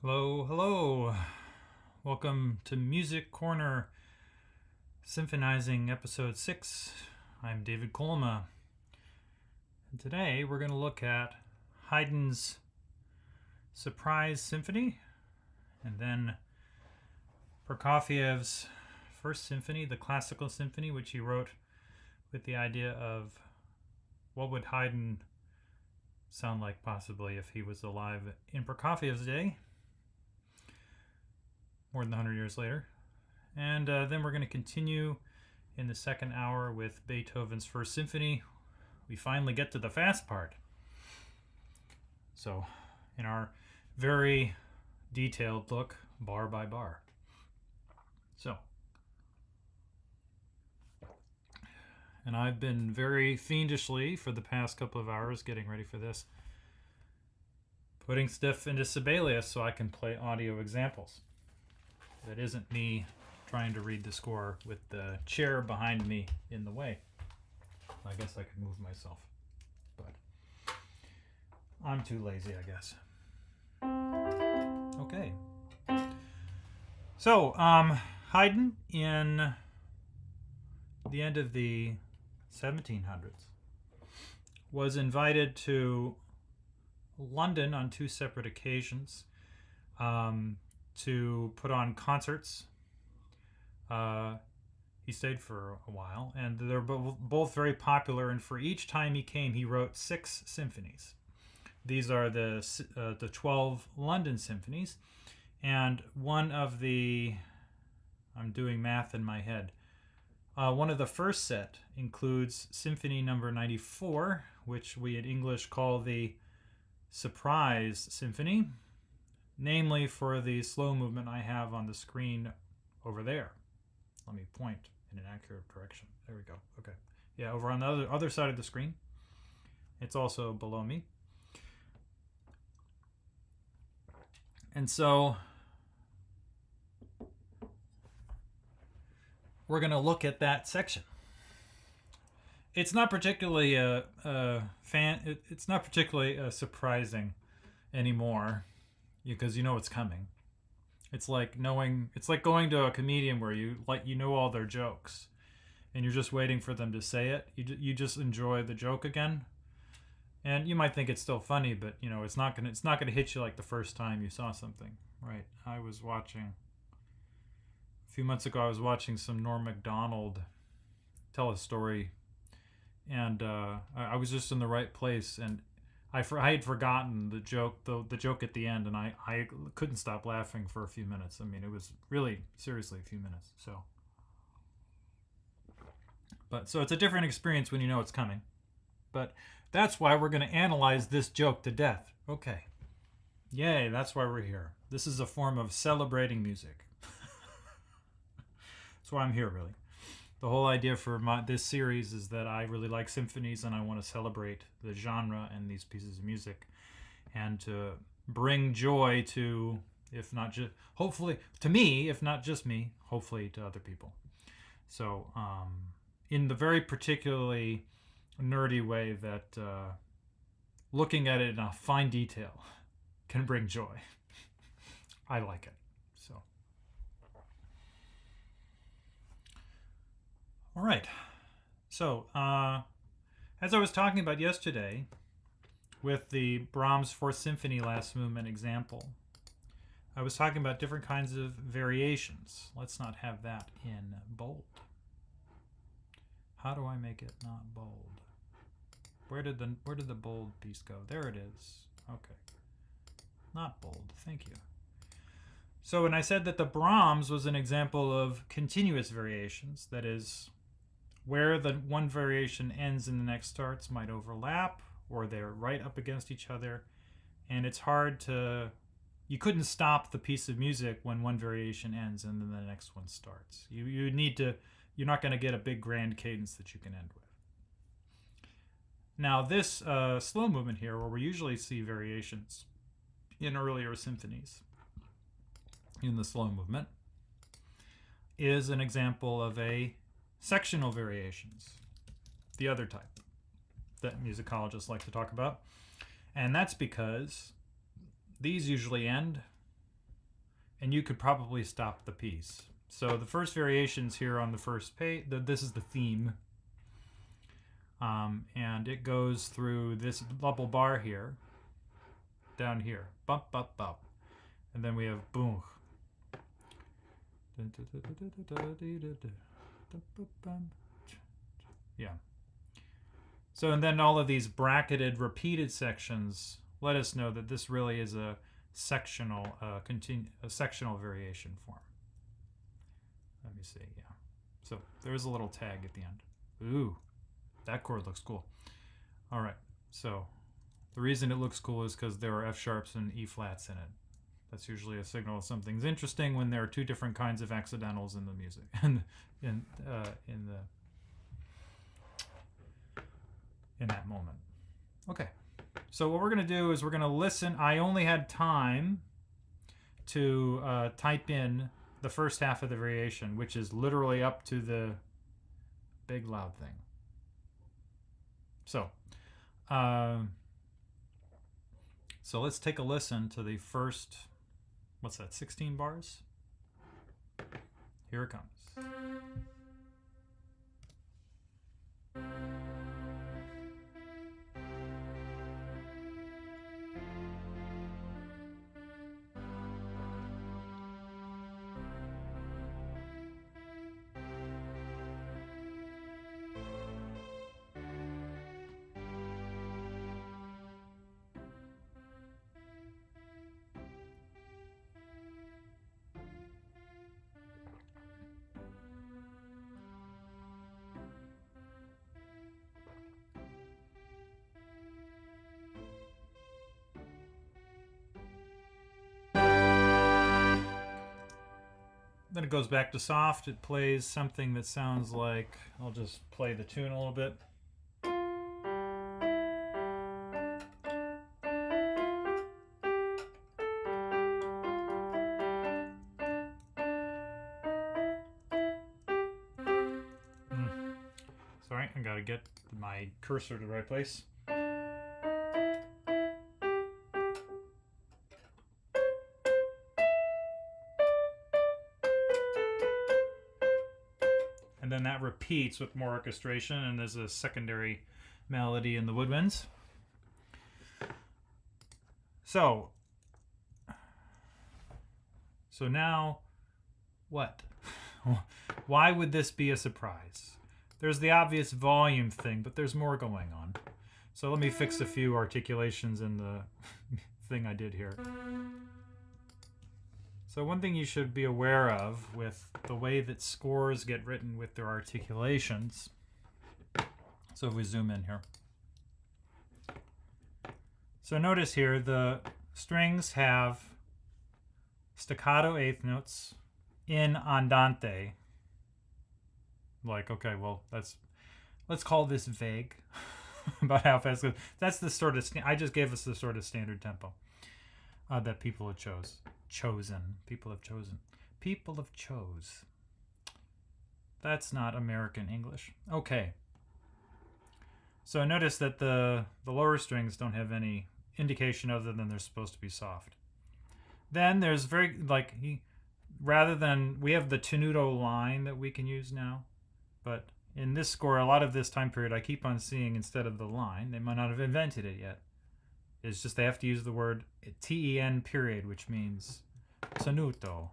Hello, hello. Welcome to Music Corner Symphonizing Episode 6. I'm David Kolma. And today we're going to look at Haydn's Surprise Symphony and then Prokofiev's First Symphony, the Classical Symphony, which he wrote with the idea of what would Haydn sound like possibly if he was alive in Prokofiev's day, more than 100 years later. And then we're going to continue in the second hour with Beethoven's First Symphony. We finally get to the fast part. So, in our very detailed look, bar by bar. So, and I've been very fiendishly for the past couple of hours getting ready for this, putting stuff into Sibelius so I can play audio examples. That isn't me trying to read the score with the chair behind me in the way. I guess I could move myself, but I'm too lazy, I guess. Okay. So, Haydn in the end of the 1700s was invited to London on two separate occasions to put on concerts. He stayed for a while, and they're both very popular. And for each time he came, he wrote 6 symphonies. These are the 12 London symphonies, and one of the I'm doing math in my head. One of the first set includes Symphony Number 94, which we in English call the Surprise Symphony, namely for the slow movement I have on the screen over there. Let me point in an accurate direction. There we go. Okay. Yeah, over on the other side of the screen. It's also below me. And so we're going to look at that section. It's not particularly it's not particularly surprising anymore, because you know it's coming. It's like going to a comedian where you know all their jokes, and you're just waiting for them to say it. You just enjoy the joke again, and you might think it's still funny, but you know it's not gonna hit you like the first time you saw something, right? I was watching a few months ago. I was watching some Norm Macdonald tell a story, and I was just in the right place, and I had forgotten the joke at the end, and I couldn't stop laughing for a few minutes. I mean, it was really, seriously, a few minutes. So it's a different experience when you know it's coming. But that's why we're going to analyze this joke to death. Okay. Yay, that's why we're here. This is a form of celebrating music. That's why I'm here, really. The whole idea for this series is that I really like symphonies, and I want to celebrate the genre and these pieces of music, and to bring joy to, if not just, hopefully, to me, if not just me, hopefully to other people. So, in the very particularly nerdy way that looking at it in a fine detail can bring joy. I like it. So. All right. So, as I was talking about yesterday with the Brahms Fourth Symphony last movement example, I was talking about different kinds of variations. Let's not have that in bold. How do I make it not bold? Where did the bold piece go? There it is. Okay. Not bold. Thank you. So when I said that the Brahms was an example of continuous variations, that is, where the one variation ends and the next starts might overlap, or they're right up against each other, and it's hard to, you couldn't stop the piece of music when one variation ends and then the next one starts. You need to, you're not going to get a big grand cadence that you can end with. Now this slow movement here, where we usually see variations in earlier symphonies in the slow movement, is an example of a sectional variations, the other type that musicologists like to talk about. And that's because these usually end and you could probably stop the piece. So the first variation's here on the first page. This is the theme. And it goes through this double bar here, down here. Bump, bump, bump. And then we have boom. Yeah. So, and then all of these bracketed, repeated sections let us know that this really is a sectional, sectional variation form. Let me see, yeah. So there's a little tag at the end. Ooh, that chord looks cool. All right, so the reason it looks cool is because there are F sharps and E flats in it. That's usually a signal of something's interesting when there are two different kinds of accidentals in the music and in that moment. Okay, so what we're gonna do is we're gonna listen. I only had time to type in the first half of the variation, which is literally up to the big loud thing. So, so let's take a listen to the first, what's that, 16 bars? Here it comes. Then it goes back to soft. It plays something that sounds like, I'll just play the tune a little bit. Sorry, I gotta get my cursor to the right place. And then that repeats with more orchestration, and there's a secondary melody in the woodwinds. So now, what? Why would this be a surprise? There's the obvious volume thing, but there's more going on. So let me fix a few articulations in the thing I did here. So one thing you should be aware of with the way that scores get written with their articulations. So if we zoom in here. So notice here the strings have staccato eighth notes in andante. Like, okay, well, let's call this vague about how fast it goes. That's the sort of, I just gave us the sort of standard tempo that people have chosen. People have chosen. People have chose. That's not American English. Okay. So notice that the lower strings don't have any indication other than they're supposed to be soft. Then there's rather than, we have the tenuto line that we can use now, but in this score, a lot of this time period, I keep on seeing instead of the line, they might not have invented it yet. It's just they have to use the word ten period, which means tenuto,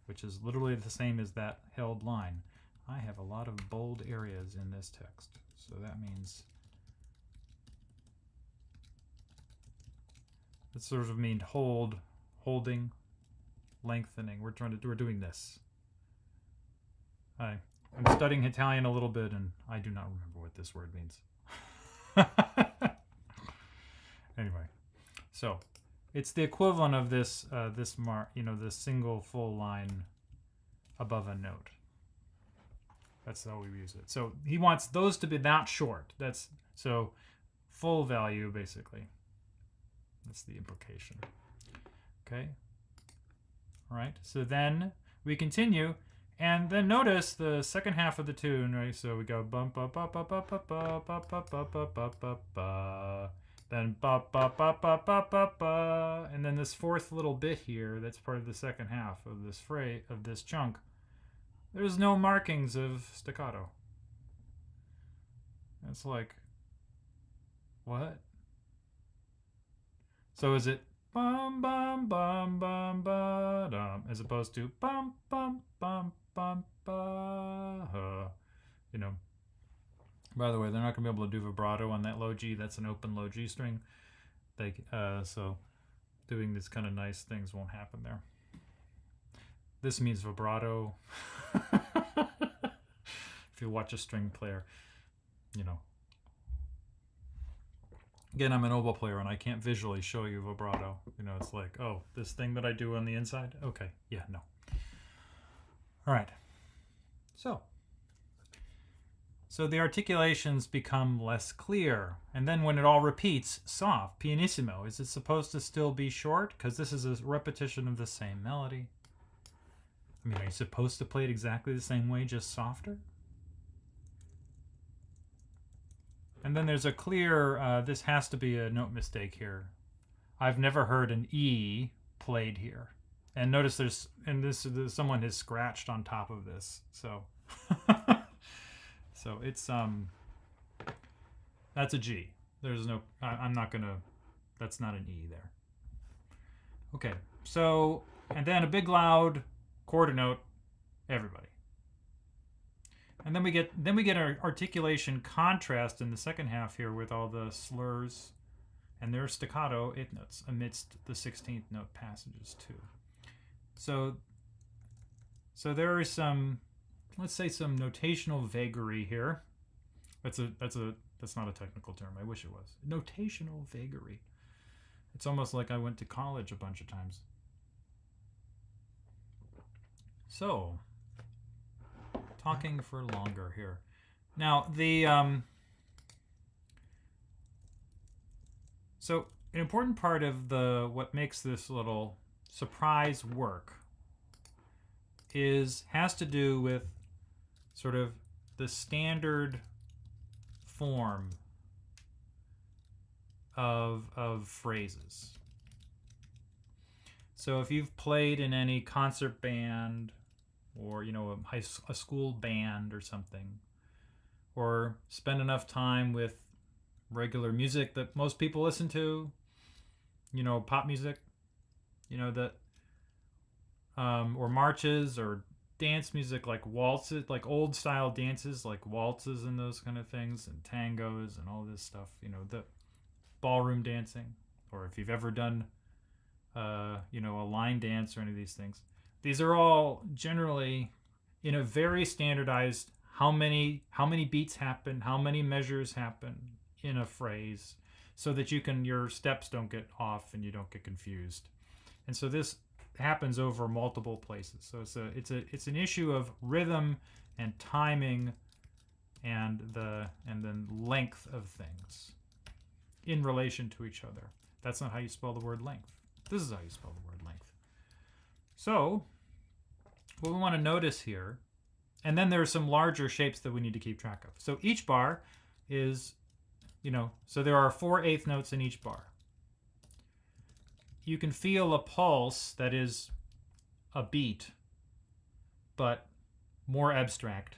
which is literally the same as that held line. I have a lot of bold areas in this text, so that means it sort of means holding, lengthening. We're doing this. I'm studying Italian a little bit, and I do not remember what this word means. Anyway, so it's the equivalent of this this single full line above a note. That's how we use it. So he wants those to be that short. That's so full value basically. That's the implication. Okay. All right. So then we continue. And then notice the second half of the tune, right? So we go bump, bump, bump, bump, bump, bump, bump, bump, bump, bump, bump, bump, bump. Then ba ba ba ba ba ba ba, and then this fourth little bit here that's part of the second half of this phrase of this chunk. There's no markings of staccato. It's like, what? So is it bum bum bum bum ba dum as opposed to bum bum bum bum ba? You know. By the way, they're not going to be able to do vibrato on that low G. That's an open low G string. So doing these kind of nice things won't happen there. This means vibrato. If you watch a string player, you know. Again, I'm an oboe player and I can't visually show you vibrato. You know, it's like, oh, this thing that I do on the inside? Okay, yeah, no. All right. So the articulations become less clear. And then when it all repeats, soft, pianissimo, is it supposed to still be short? Because this is a repetition of the same melody. I mean, are you supposed to play it exactly the same way, just softer? And then there's a clear, this has to be a note mistake here. I've never heard an E played here. And notice there's someone has scratched on top of this. So, so it's, that's a G. There's no, I'm not gonna, that's not an E there. Okay, so, and then a big loud quarter note, everybody. And then we get our articulation contrast in the second half here with all the slurs and their staccato eighth notes amidst the 16th note passages too. So there is some, let's say, some notational vagary here. That's not a technical term. I wish it was. Notational vagary. It's almost like I went to college a bunch of times. So, talking for longer here. Now, so an important part of what makes this little surprise work has to do with sort of the standard form of phrases. So if you've played in any concert band or, you know, a school band or something, or spend enough time with regular music that most people listen to, you know, pop music, you know, that, or marches or dance music like waltzes, like old style dances like waltzes and those kind of things, and tangos and all this stuff, you know, the ballroom dancing, or if you've ever done, you know, a line dance or any of these things. These are all generally in a very standardized how many beats happen, how many measures happen in a phrase, so that your steps don't get off and you don't get confused. And so this happens over multiple places. So it's an issue of rhythm and timing and then length of things in relation to each other. That's not how you spell the word length. This is how you spell the word length. So what we want to notice here, and then there are some larger shapes that we need to keep track of. So each bar is, you know, so there are 4 eighth notes in each bar. You can feel a pulse that is a beat, but more abstract.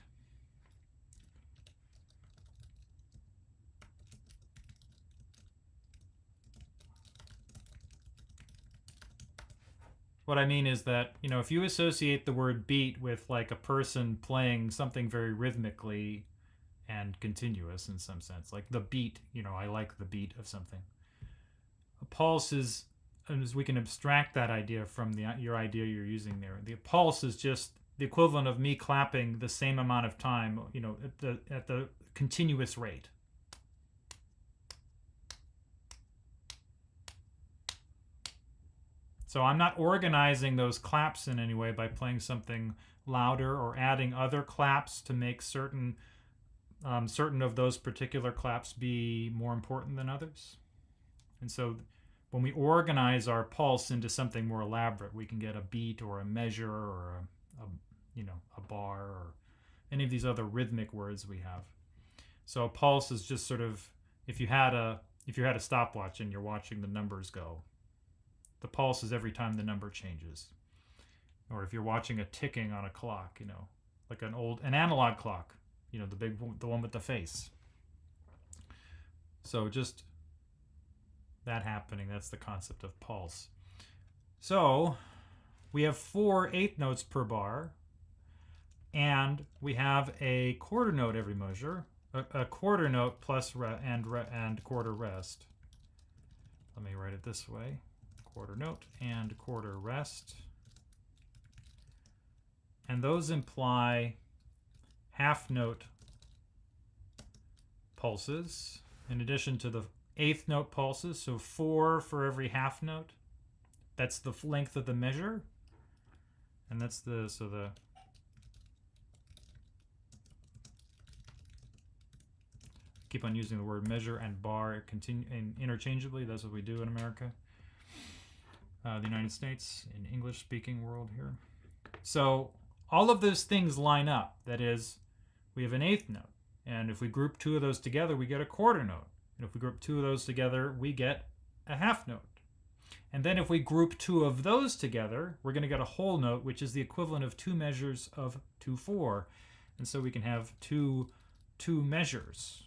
What I mean is that, you know, if you associate the word beat with like a person playing something very rhythmically and continuous in some sense, like the beat, you know, I like the beat of something. A pulse is, as we can abstract that idea from your idea you're using there. The pulse is just the equivalent of me clapping the same amount of time, you know, at the continuous rate. So I'm not organizing those claps in any way by playing something louder or adding other claps to make certain of those particular claps be more important than others. And so when we organize our pulse into something more elaborate, we can get a beat or a measure or a bar or any of these other rhythmic words we have. So a pulse is just sort of, if you had a if you had a stopwatch and you're watching the numbers go. The pulse is every time the number changes. Or if you're watching a ticking on a clock, you know, like an analog clock, you know, the one with the face. So just that happening, that's the concept of pulse. So we have 4 eighth notes per bar, and we have a quarter note every measure, a quarter note plus and quarter rest. Let me write it this way: quarter note and quarter rest. And those imply half note pulses in addition to the eighth note pulses, so 4 for every half note. That's the length of the measure, and that's keep on using the word measure and bar interchangeably. That's what we do in America, the United States, in English-speaking world here. So all of those things line up. That is, we have an eighth note, and if we group 2 of those together, we get a quarter note. And if we group 2 of those together, we get a half note. And then if we group 2 of those together, we're going to get a whole note, which is the equivalent of 2 measures of 2/4. And so we can have two measures.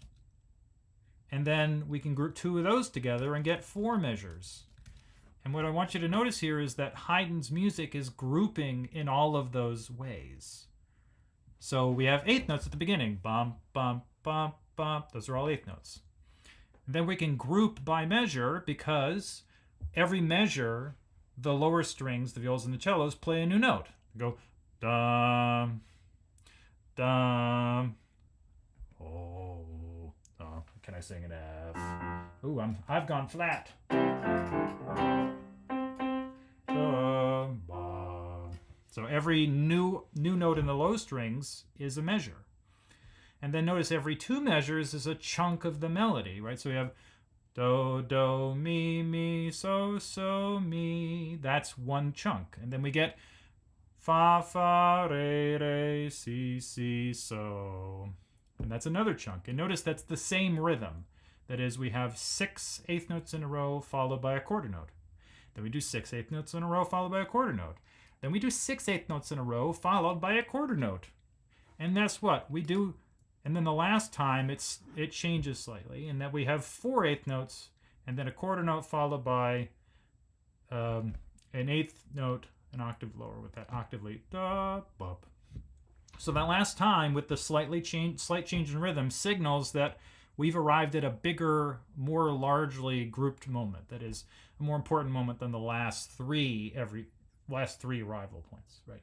And then we can group 2 of those together and get 4 measures. And what I want you to notice here is that Haydn's music is grouping in all of those ways. So we have eighth notes at the beginning. Bum, bum, bum, bum. Those are all eighth notes. And then we can group by measure because every measure, the lower strings, the violas and the cellos, play a new note. Go dum, dum. Oh, can I sing an F? Ooh, I've gone flat. So every new note in the low strings is a measure. And then notice every 2 measures is a chunk of the melody, right? So we have do, do, mi, mi, so, so, mi. That's one chunk. And then we get fa, fa, re, re, si, si, so. And that's another chunk. And notice that's the same rhythm. That is, we have 6 eighth notes in a row followed by a quarter note. Then we do 6 eighth notes in a row followed by a quarter note. Then we do 6 eighth notes in a row followed by a quarter note. And that's what we do. And then the last time it changes slightly, in that we have 4 eighth notes and then a quarter note followed by an eighth note an octave lower with that octave lead. Da, bup. So that last time with the slight change in rhythm signals that we've arrived at a bigger, more largely grouped moment. That is a more important moment than the last 3 arrival points, right?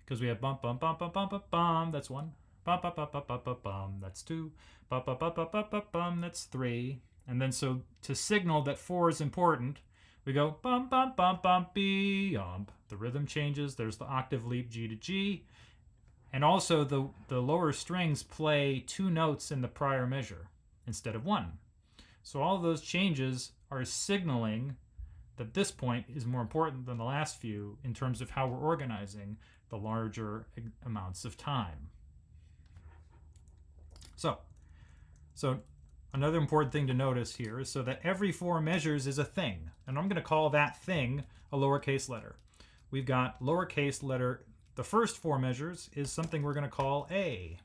Because we have bum, bum, bum, bum, bum, bum, bum, that's 1. Bum, bum, bum, bum, bum, bum, bum, that's 2. Bum, bum, bum, bum, bum, bum, bum, that's 3. And then so to signal that 4 is important, we go bum, bum, bum, bum, bee-yump. The rhythm changes. There's the octave leap G to G. And also the lower strings play 2 notes in the prior measure instead of 1. So all of those changes are signaling that this point is more important than the last few in terms of how we're organizing the larger amounts of time. So another important thing to notice here is so that every 4 measures is a thing. And I'm going to call that thing a lowercase letter. We've got lowercase letter. The first 4 measures is something we're going to call A.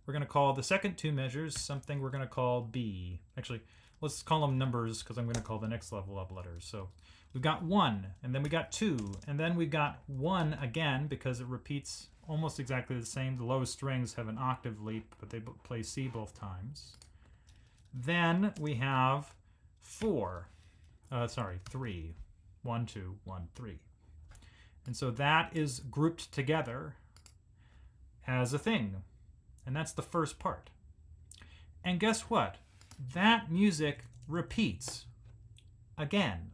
We're going to call the second 2 measures something we're going to call B. Actually, let's call them numbers because I'm going to call the next level up letters. So we've got 1, and then we got 2, and then we've got 1 again because it repeats almost exactly the same. The lowest strings have an octave leap, but they play C both times. Then we have 3. 1, 2, 1, 3. And so that is grouped together as a thing. And that's the first part. And guess what? That music repeats again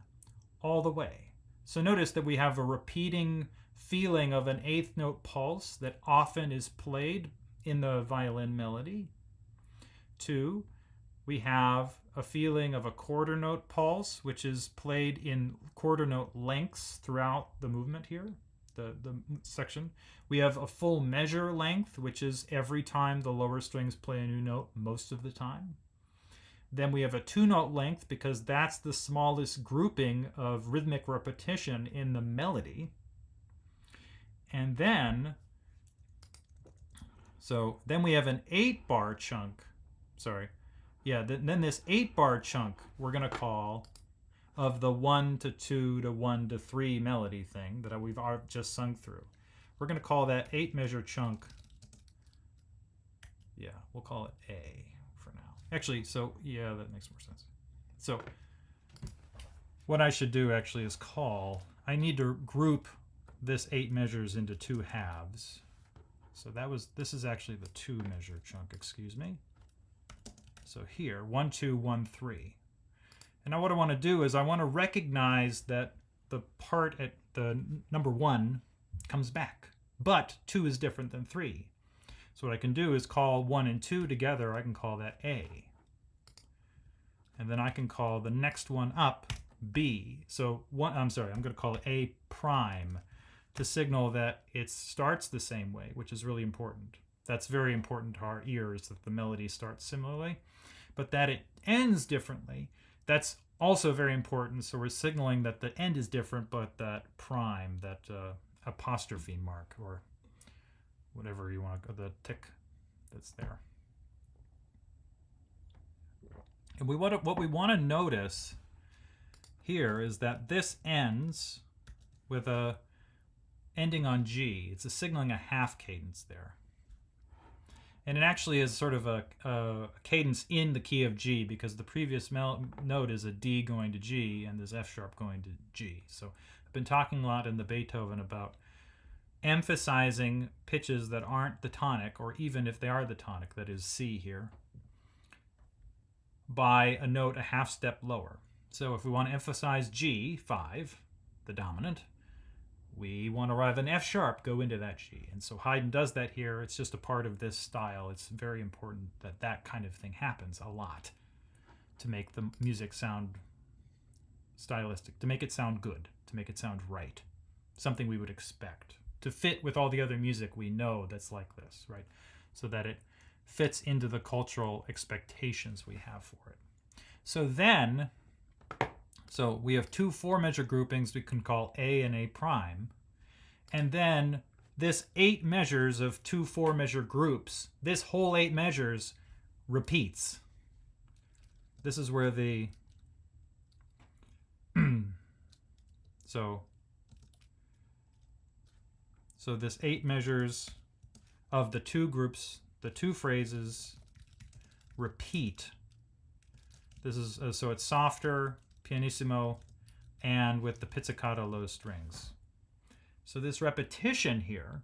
all the way. So notice that we have a repeating feeling of an eighth note pulse that often is played in the violin melody. 2, we have a feeling of a quarter note pulse, which is played in quarter note lengths throughout the movement here, the section. We have a full measure length, which is every time the lower strings play a new note most of the time. Then we have a 2-note length because that's the smallest grouping of rhythmic repetition in the melody. And then, so then we have an 8-bar chunk. Sorry. Yeah, then this 8-bar chunk we're going to call of the 1 to 2 to 1 to 3 melody thing that we've just sung through. We're going to call that 8-measure chunk. Yeah, we'll call it A for now. Actually, so yeah, that makes more sense. So what I should do actually is I need to group this 8 measures into 2 halves. So this is actually the 2-measure chunk, excuse me. So here, 1, 2, 1, 3. And now what I want to do is I want to recognize that the part at the number 1 comes back, but 2 is different than 3. So what I can do is call 1 and 2 together. I can call that A. And then I can call the next one up B. So I'm going to call it A prime to signal that it starts the same way, which is really important. That's very important to our ears, that the melody starts similarly. But that it ends differently, that's also very important. So we're signaling that the end is different, but that prime, that apostrophe mark, or whatever you want to go, the tick that's there. And what we want to notice here is that this ends with a ending on G. It's signaling a half cadence there. And it actually is sort of a cadence in the key of G, because the previous note is a D going to G and this F sharp going to G. So I've been talking a lot in the Beethoven about emphasizing pitches that aren't the tonic, or even if they are the tonic, that is C here, by a note a half step lower. So if we want to emphasize G5, the dominant, we want to have an F sharp go into that G. And so Haydn does that here. It's just a part of this style. It's very important that that kind of thing happens a lot to make the music sound stylistic, to make it sound good, to make it sound right. Something we would expect to fit with all the other music we know that's like this, right? So that it fits into the cultural expectations we have for it. So then, so we have 2 4-measure groupings we can call A and A prime. And then this 8 measures of 2 4-measure groups, this whole 8 measures repeats. This is where the so this 8 measures of the 2 groups, the 2 phrases repeat. This is so it's softer, pianissimo, and with the pizzicato low strings. So this repetition here,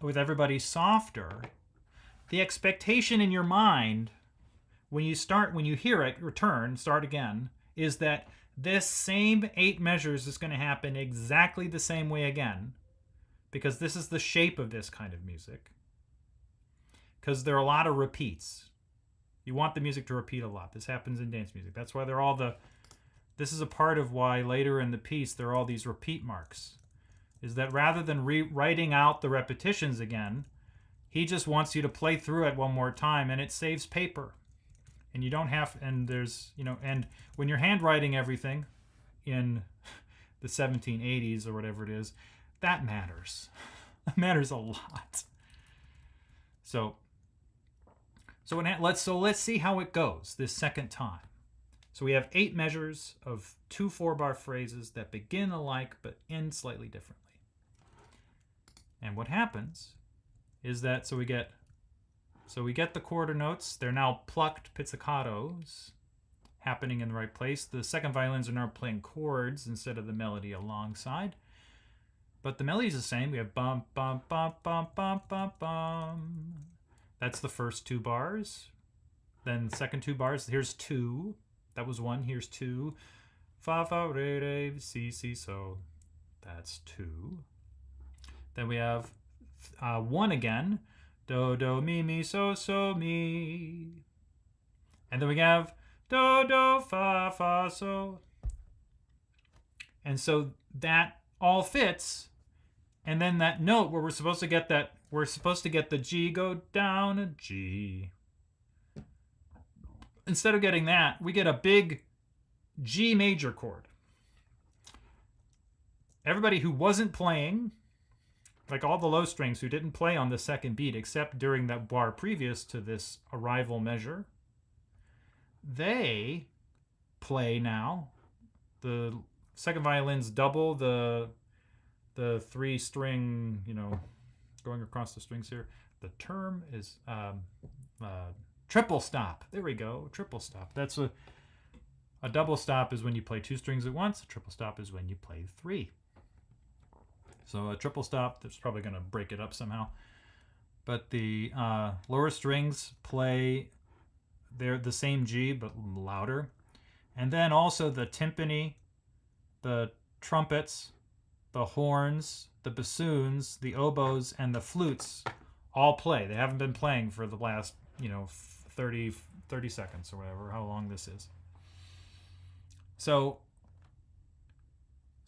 with everybody softer, the expectation in your mind when you hear it start again, is that this same 8 measures is going to happen exactly the same way again, because this is the shape of this kind of music. Because there are a lot of repeats. You want the music to repeat a lot. This happens in dance music. That's why this is a part of why later in the piece there are all these repeat marks. Is that rather than writing out the repetitions again, he just wants you to play through it one more time, and it saves paper. And you don't have, and there's, and when you're handwriting everything in the 1780s or whatever it is, that matters. It matters a lot. So let's see how it goes this second time. So we have 8 measures of 2 4-bar phrases that begin alike but end slightly differently. And what happens is that we get the quarter notes. They're now plucked pizzicatos happening in the right place. The second violins are now playing chords instead of the melody alongside. But the melody is the same. We have bum, bum, bum, bum, bum, bum, bum. That's the first 2 bars. Then the second 2 bars, here's 2. That was 1, here's 2. Fa, fa, re, re, si, si, so. That's 2. Then we have 1 again. Do, do, mi, mi, so, so, mi. And then we have do, do, fa, fa, so. And so that all fits. And then that note where we're supposed to get the G go down, a G. instead of getting that, we get a big G major chord. Everybody who wasn't playing, like all the low strings who didn't play on the second beat except during that bar previous to this arrival measure, they play now. The second violins double the 3-string, going across the strings here. The term is triple stop. There we go, triple stop. That's a double stop is when you play 2 strings at once. A triple stop is when you play 3. So a triple stop, that's probably going to break it up somehow. But the lower strings play, they're the same G but louder. And then also the timpani, the trumpets, the horns, the bassoons, the oboes, and the flutes all play. They haven't been playing for the last, 30 seconds or whatever, how long this is. So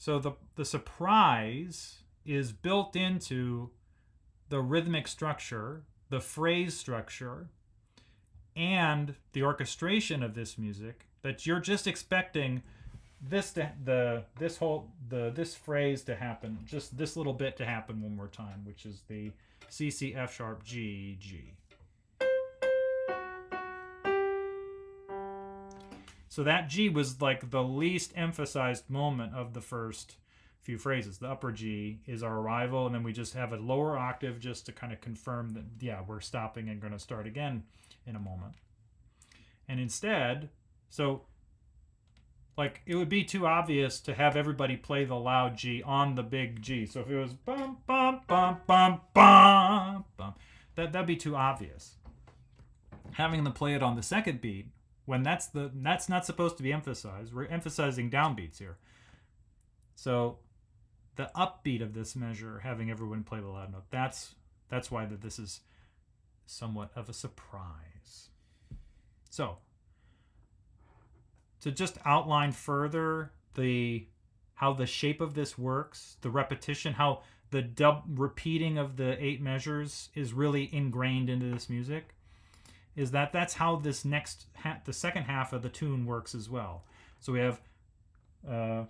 the surprise is built into the rhythmic structure, the phrase structure, and the orchestration of this music, that you're just expecting this phrase to happen, just this little bit to happen one more time, which is the C C F sharp G G. So that G was like the least emphasized moment of the first few phrases. The upper G is our arrival, and then we just have a lower octave just to kind of confirm that, yeah, we're stopping and going to start again in a moment. And instead, so like it would be too obvious to have everybody play the loud G on the big G. So if it was bum bum bum bum bum bum, that'd be too obvious. Having them play it on the second beat, when that's not supposed to be emphasized. We're emphasizing downbeats here. So the upbeat of this measure, having everyone play the loud note, that's why this is somewhat of a surprise. So to just outline further how the shape of this works, the repetition, how the repeating of the 8 measures is really ingrained into this music, is that's how this next the second half of the tune works as well. So we have I'll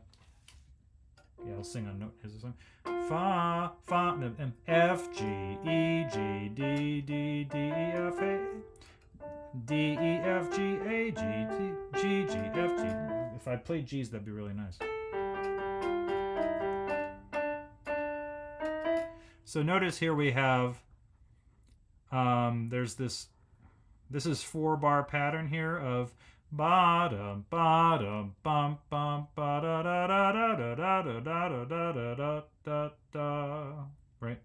sing on note. Here's the song. Fa, and F, G, E, G, D, D, D, E, F, A, D, E, F, G, A, G, G, G, F, G. If I played G's, that'd be really nice. So notice here we have, there's this is 4-bar pattern here of ba-dum, ba-dum, bum, bum, ba-da-da-da-da-da-da-da-da-da-da-da. Right?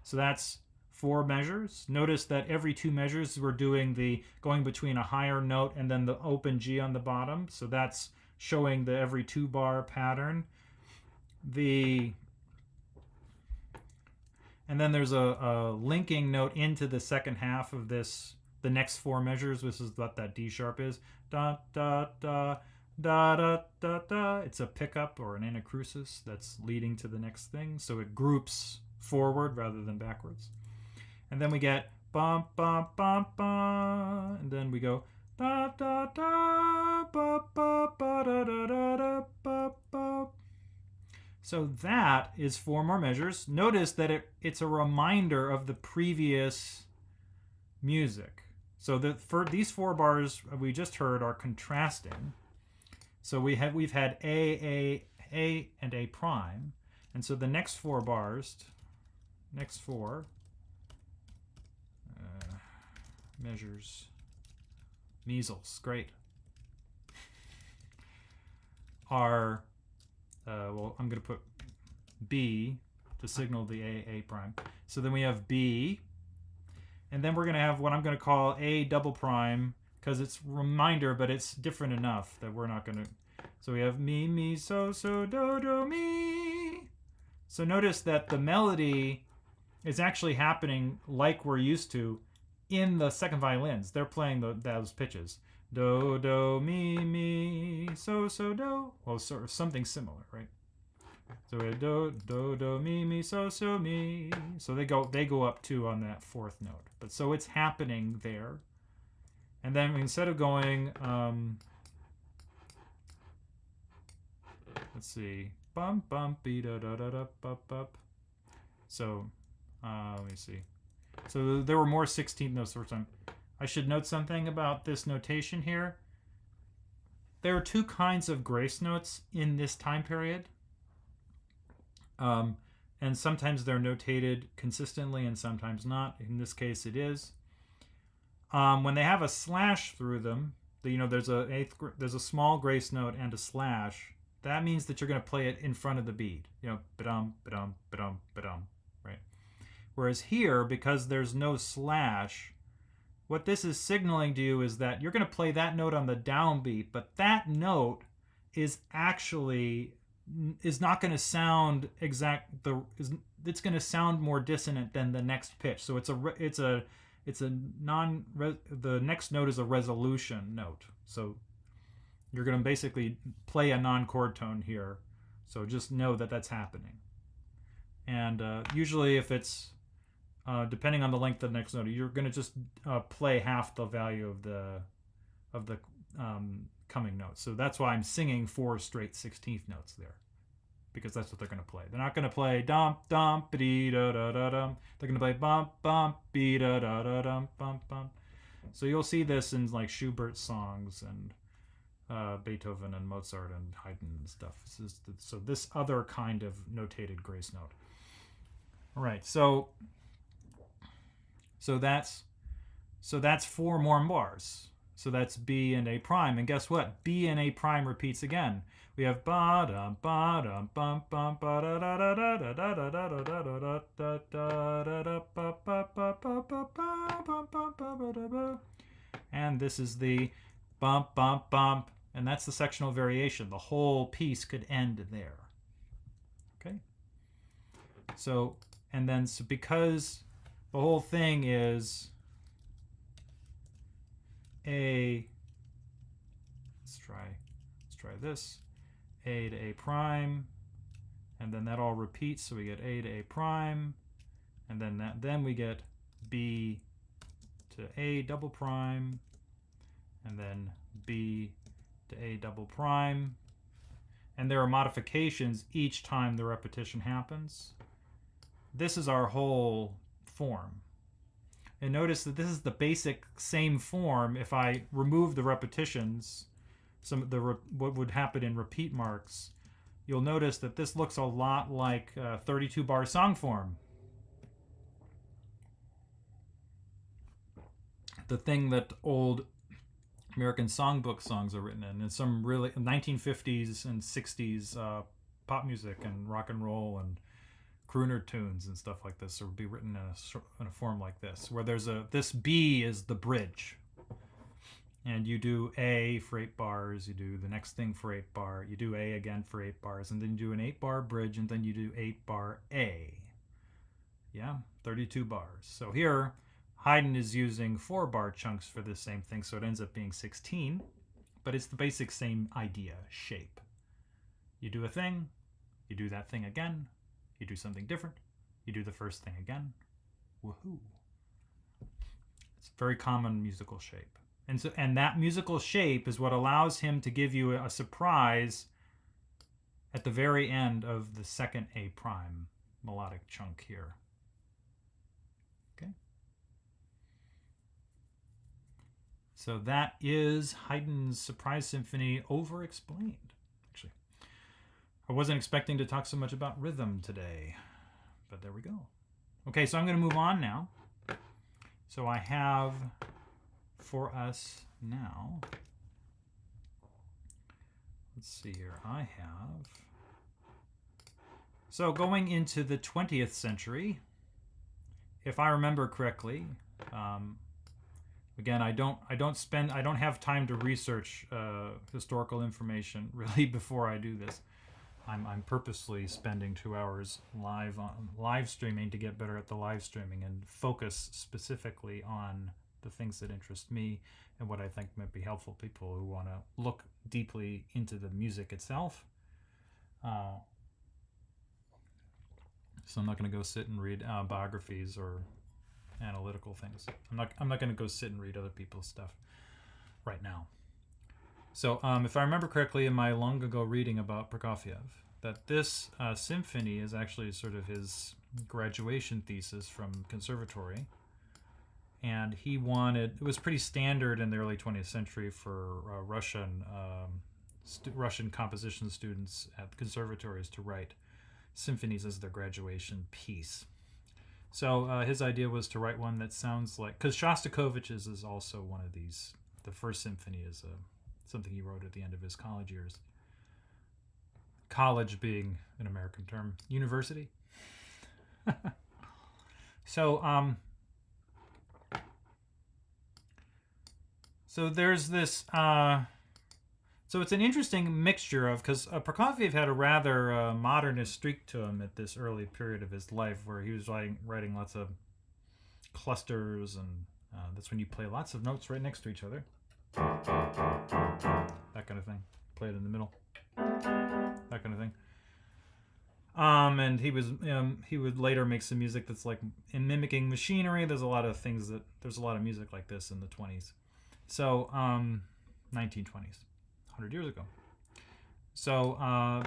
So that's 4 measures. Notice that every 2 measures we're doing going between a higher note and then the open G on the bottom. So that's showing the every 2-bar pattern. And then there's a linking note into the second half of this, the next 4 measures. This is what that D sharp is. Da da da da da da da. It's a pickup or an anacrusis that's leading to the next thing. So it groups forward rather than backwards. And then we get bum bum bum bum, and then we go da da da ba ba ba da da da da ba ba. So that is 4 more measures. Notice that it's a reminder of the previous music. So these 4 bars we just heard are contrasting. So we've had A, and A prime. And so the next 4 bars, measures, measles, great, are, I'm going to put B to signal the A prime. So then we have B. And then we're going to have what I'm going to call A double prime, because it's reminder, but it's different enough that we're not going to. So we have mi, mi, so, do, do, mi. So notice that the melody is actually happening like we're used to in the second violins. They're playing those pitches. Do, do, mi, so, do. Well, sort of something similar, right? So we have do, mi, so, mi. So they go up too on that 4th note. But so it's happening there. And then instead of going, let's see, bum bum be da da da da bup bup. So, let me see. So there were more 16th notes the first time. I should note something about this notation here. There are two kinds of grace notes in this time period. And sometimes they're notated consistently and sometimes not. In this case, it is. When they have a slash through them, there's a small grace note and a slash. That means that you're going to play it in front of the beat. Ba-dum, ba-dum, ba-dum, ba-dum, right? Whereas here, because there's no slash, what this is signaling to you is that you're going to play that note on the downbeat, but that note is not going to sound it's going to sound more dissonant than the next pitch. So the next note is a resolution note. So you're going to basically play a non-chord tone here. So just know that that's happening. And usually if it's depending on the length of the next note, you're going to just play half the value of the coming notes. So that's why I'm singing 4 straight 16th notes there, because that's what they're going to play. They're not going to play dum dum ba da da da dum. They're going to play bum bum be da da da dum bum bum. So you'll see this in like Schubert's songs and Beethoven and Mozart and Haydn and stuff. So this other kind of notated grace note. All right, so that's 4 more bars. So that's B and A prime. And guess what? B and A prime repeats again. We have ba dum bum bum ba da da da da da da da da da da da da ba ba ba ba ba ba ba ba ba. And this is the bump bump bump, and that's the sectional variation. The whole piece could end there. Okay. So because the whole thing is A, let's try this, A to A prime, and then that all repeats, so we get A to A prime, and then we get B to A double prime, and then B to A double prime, and there are modifications each time the repetition happens. This is our whole form. And notice that this is the basic same form. If I remove the repetitions, what would happen in repeat marks, you'll notice that this looks a lot like 32-bar song form. The thing that old American songbook songs are written in. And some really 1950s and 60s pop music and rock and roll and crooner tunes and stuff like this would be written in a form like this, where this B is the bridge, and you do A for 8 bars, you do the next thing for 8 bar, you do A again for 8 bars, and then you do an 8-bar bridge, and then you do 8-bar A. Yeah, 32 bars. So here Haydn is using 4-bar chunks for this same thing, so it ends up being 16, but it's the basic same idea, shape. You do a thing, you do that thing again, you do something different, you do the first thing again. Woohoo. It's a very common musical shape. And that musical shape is what allows him to give you a surprise at the very end of the second A prime melodic chunk here. Okay. So that is Haydn's Surprise Symphony over-explained. Actually, I wasn't expecting to talk so much about rhythm today, but there we go. Okay, so I'm going to move on now. So I have for us now, let's see here, so going into the 20th century, if I remember correctly, again, I don't have time to research historical information really before I do this. I'm purposely spending 2 hours live streaming to get better at the live streaming and focus specifically on the things that interest me and what I think might be helpful to people who want to look deeply into the music itself. So I'm not going to go sit and read biographies or analytical things. I'm not going to go sit and read other people's stuff. right now. So, if I remember correctly in my long ago reading about Prokofiev, that this symphony is actually sort of his graduation thesis from conservatory. And he wanted, it was pretty standard in the early 20th century for Russian composition students at conservatories to write symphonies as their graduation piece. So his idea was to write one that sounds like, because Shostakovich's is also one of these. The first symphony is something he wrote at the end of his college years. College being an American term, university. So so there's this. So it's an interesting mixture of, because Prokofiev had a rather modernist streak to him at this early period of his life, where he was writing lots of clusters, and that's when you play lots of notes right next to each other. That kind of thing. Play it in the middle. That kind of thing. And he would later make some music that's like in mimicking machinery. There's a lot of music like this in the 20s. So 1920s, 100 years ago. So,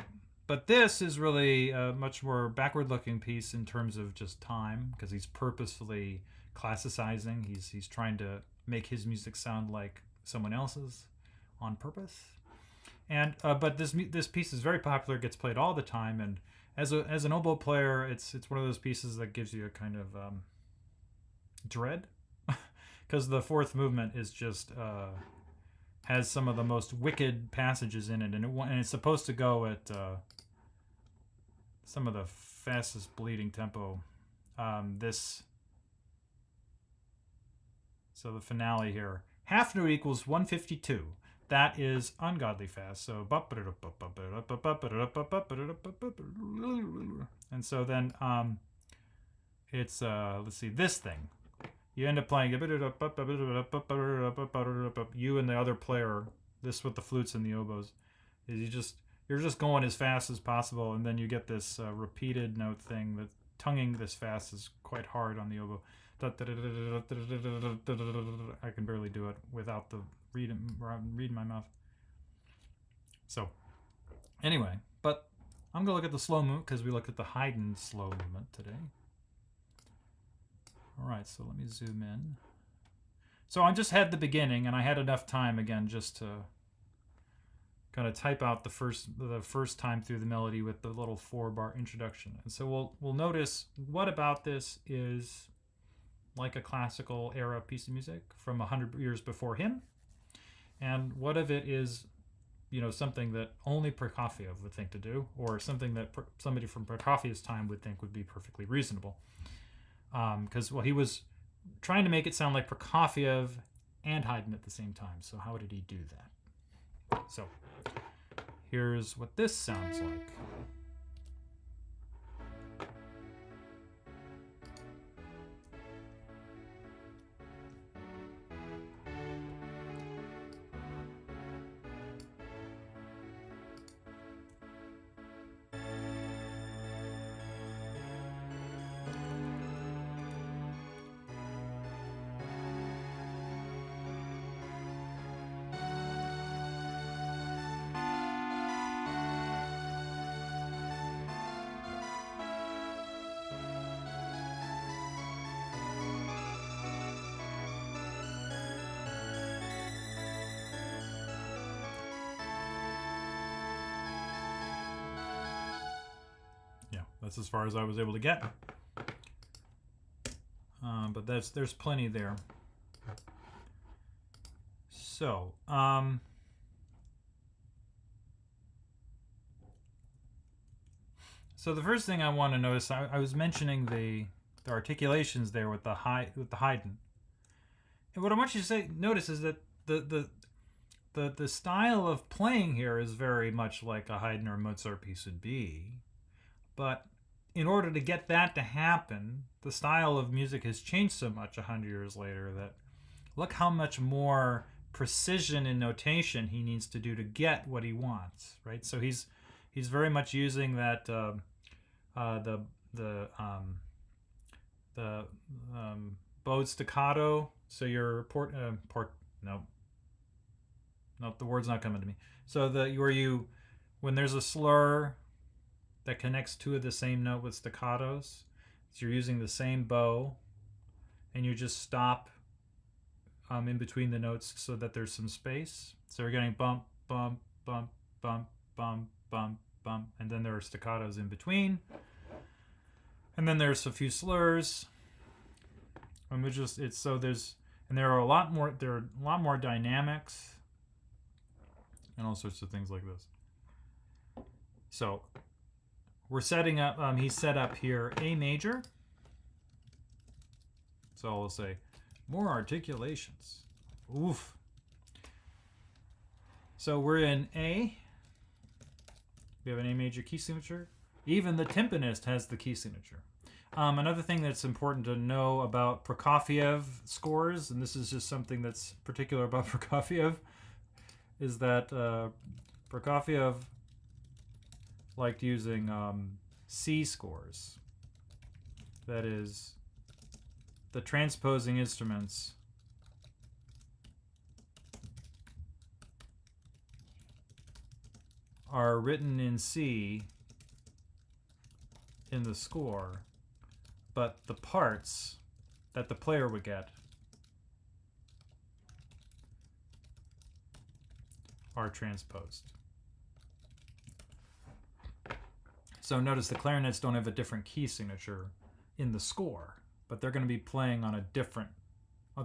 but this is really a much more backward-looking piece in terms of just time, because he's purposefully classicizing. He's trying to make his music sound like someone else's on purpose. And but this piece is very popular, gets played all the time, and as an oboe player, it's one of those pieces that gives you a kind of dread, because the fourth movement is just has some of the most wicked passages in it, and it's supposed to go at some of the fastest bleeding tempo. So the finale here, half note equals 152. That is ungodly fast. So and so then it's let's see, this thing. You end up playing you and the other player. This with the flutes and the oboes is you're just going as fast as possible, and then you get this repeated note thing. That tonguing this fast is quite hard on the oboe. I can barely do it without the reading my mouth. So anyway, but I'm gonna look at the slow movement, because we looked at the Haydn slow movement today. All right, so let me zoom in. So I just had the beginning, and I had enough time again just to kind of type out the first time through the melody with the little 4-bar introduction. And so we'll notice what about this is like a classical era piece of music from 100 years before him, and what of it is, something that only Prokofiev would think to do, or something that somebody from Prokofiev's time would think would be perfectly reasonable. Because he was trying to make it sound like Prokofiev and Haydn at the same time. So how did he do that? So here's what this sounds like. That's as far as I was able to get. But there's plenty there. So, so the first thing I want to notice, I was mentioning the articulations there with the Haydn. And what I want you to notice is that the style of playing here is very much like a Haydn or Mozart piece would be, but in order to get that to happen, the style of music has changed so much 100 years later that look how much more precision in notation he needs to do to get what he wants, right? So he's very much using that the bowed staccato. So your No, the word's not coming to me. So when there's a slur that connects two of the same note with staccatos, so you're using the same bow, and you just stop in between the notes so that there's some space. So we're getting bump, bump, bump, bump, bump, bump, bump, and then there are staccatos in between, and then there's a few slurs, and there are a lot more dynamics, and all sorts of things like this. So we're setting up. He's set up here A major. So I'll say more articulations. Oof. So we're in A. We have an A major key signature. Even the timpanist has the key signature. Another thing that's important to know about Prokofiev scores, and this is just something that's particular about Prokofiev, is that Prokofiev liked using C scores. That is, the transposing instruments are written in C in the score, but the parts that the player would get are transposed. So notice the clarinets don't have a different key signature in the score, but they're going to be playing on they're going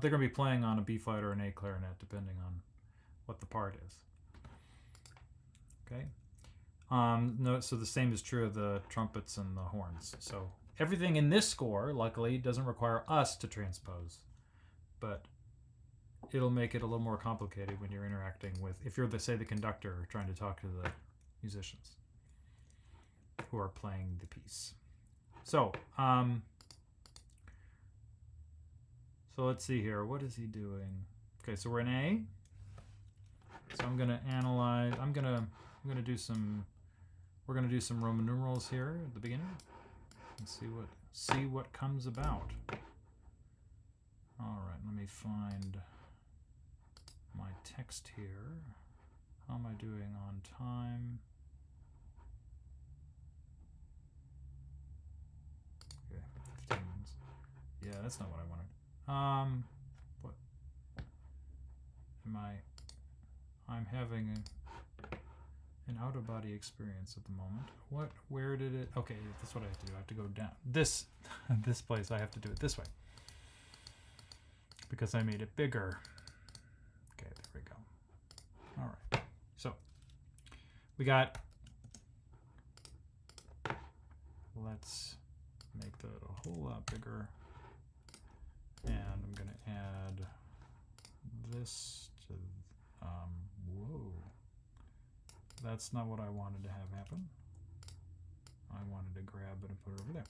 to be playing on a B flat or an A clarinet, depending on what the part is. Okay. So the same is true of the trumpets and the horns. So everything in this score, luckily, doesn't require us to transpose, but it'll make it a little more complicated when you're interacting with, if you're say the conductor trying to talk to the musicians who are playing the piece. So let's see here. What is he doing? Okay, so we're in A. So I'm going to analyze. We're going to do some Roman numerals here at the beginning and see what comes about. All right, let me find my text here. How am I doing on time? Okay, 15 minutes. Yeah, that's not what I wanted. What am I'm having an out-of-body experience at the moment. Where did it? Okay, that's what I have to do. I have to go down this place. I have to do it this way because I made it bigger. Okay, there we go. All right. So we got. Let's make that a whole lot bigger, and I'm going to add this to. Whoa. That's not what I wanted to have happen. I wanted to grab it and put it over there.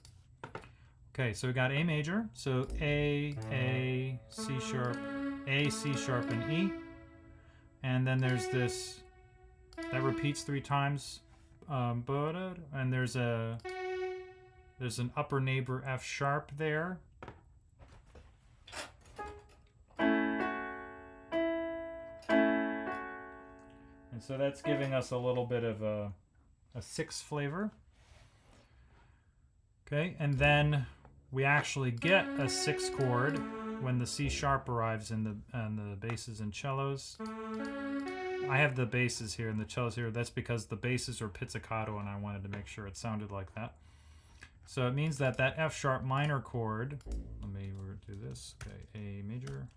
Okay, so we got A major. So A, C sharp, A, C sharp, and E. And then there's this, that repeats 3 times. And there's an upper neighbor F sharp there. And so that's giving us a little bit of a 6 flavor. Okay, and then we actually get a 6 chord when the C sharp arrives in the basses and cellos. I have the basses here and the cellos here. That's because the basses are pizzicato and I wanted to make sure it sounded like that. So it means that F sharp minor chord, let me do this. Okay, A major.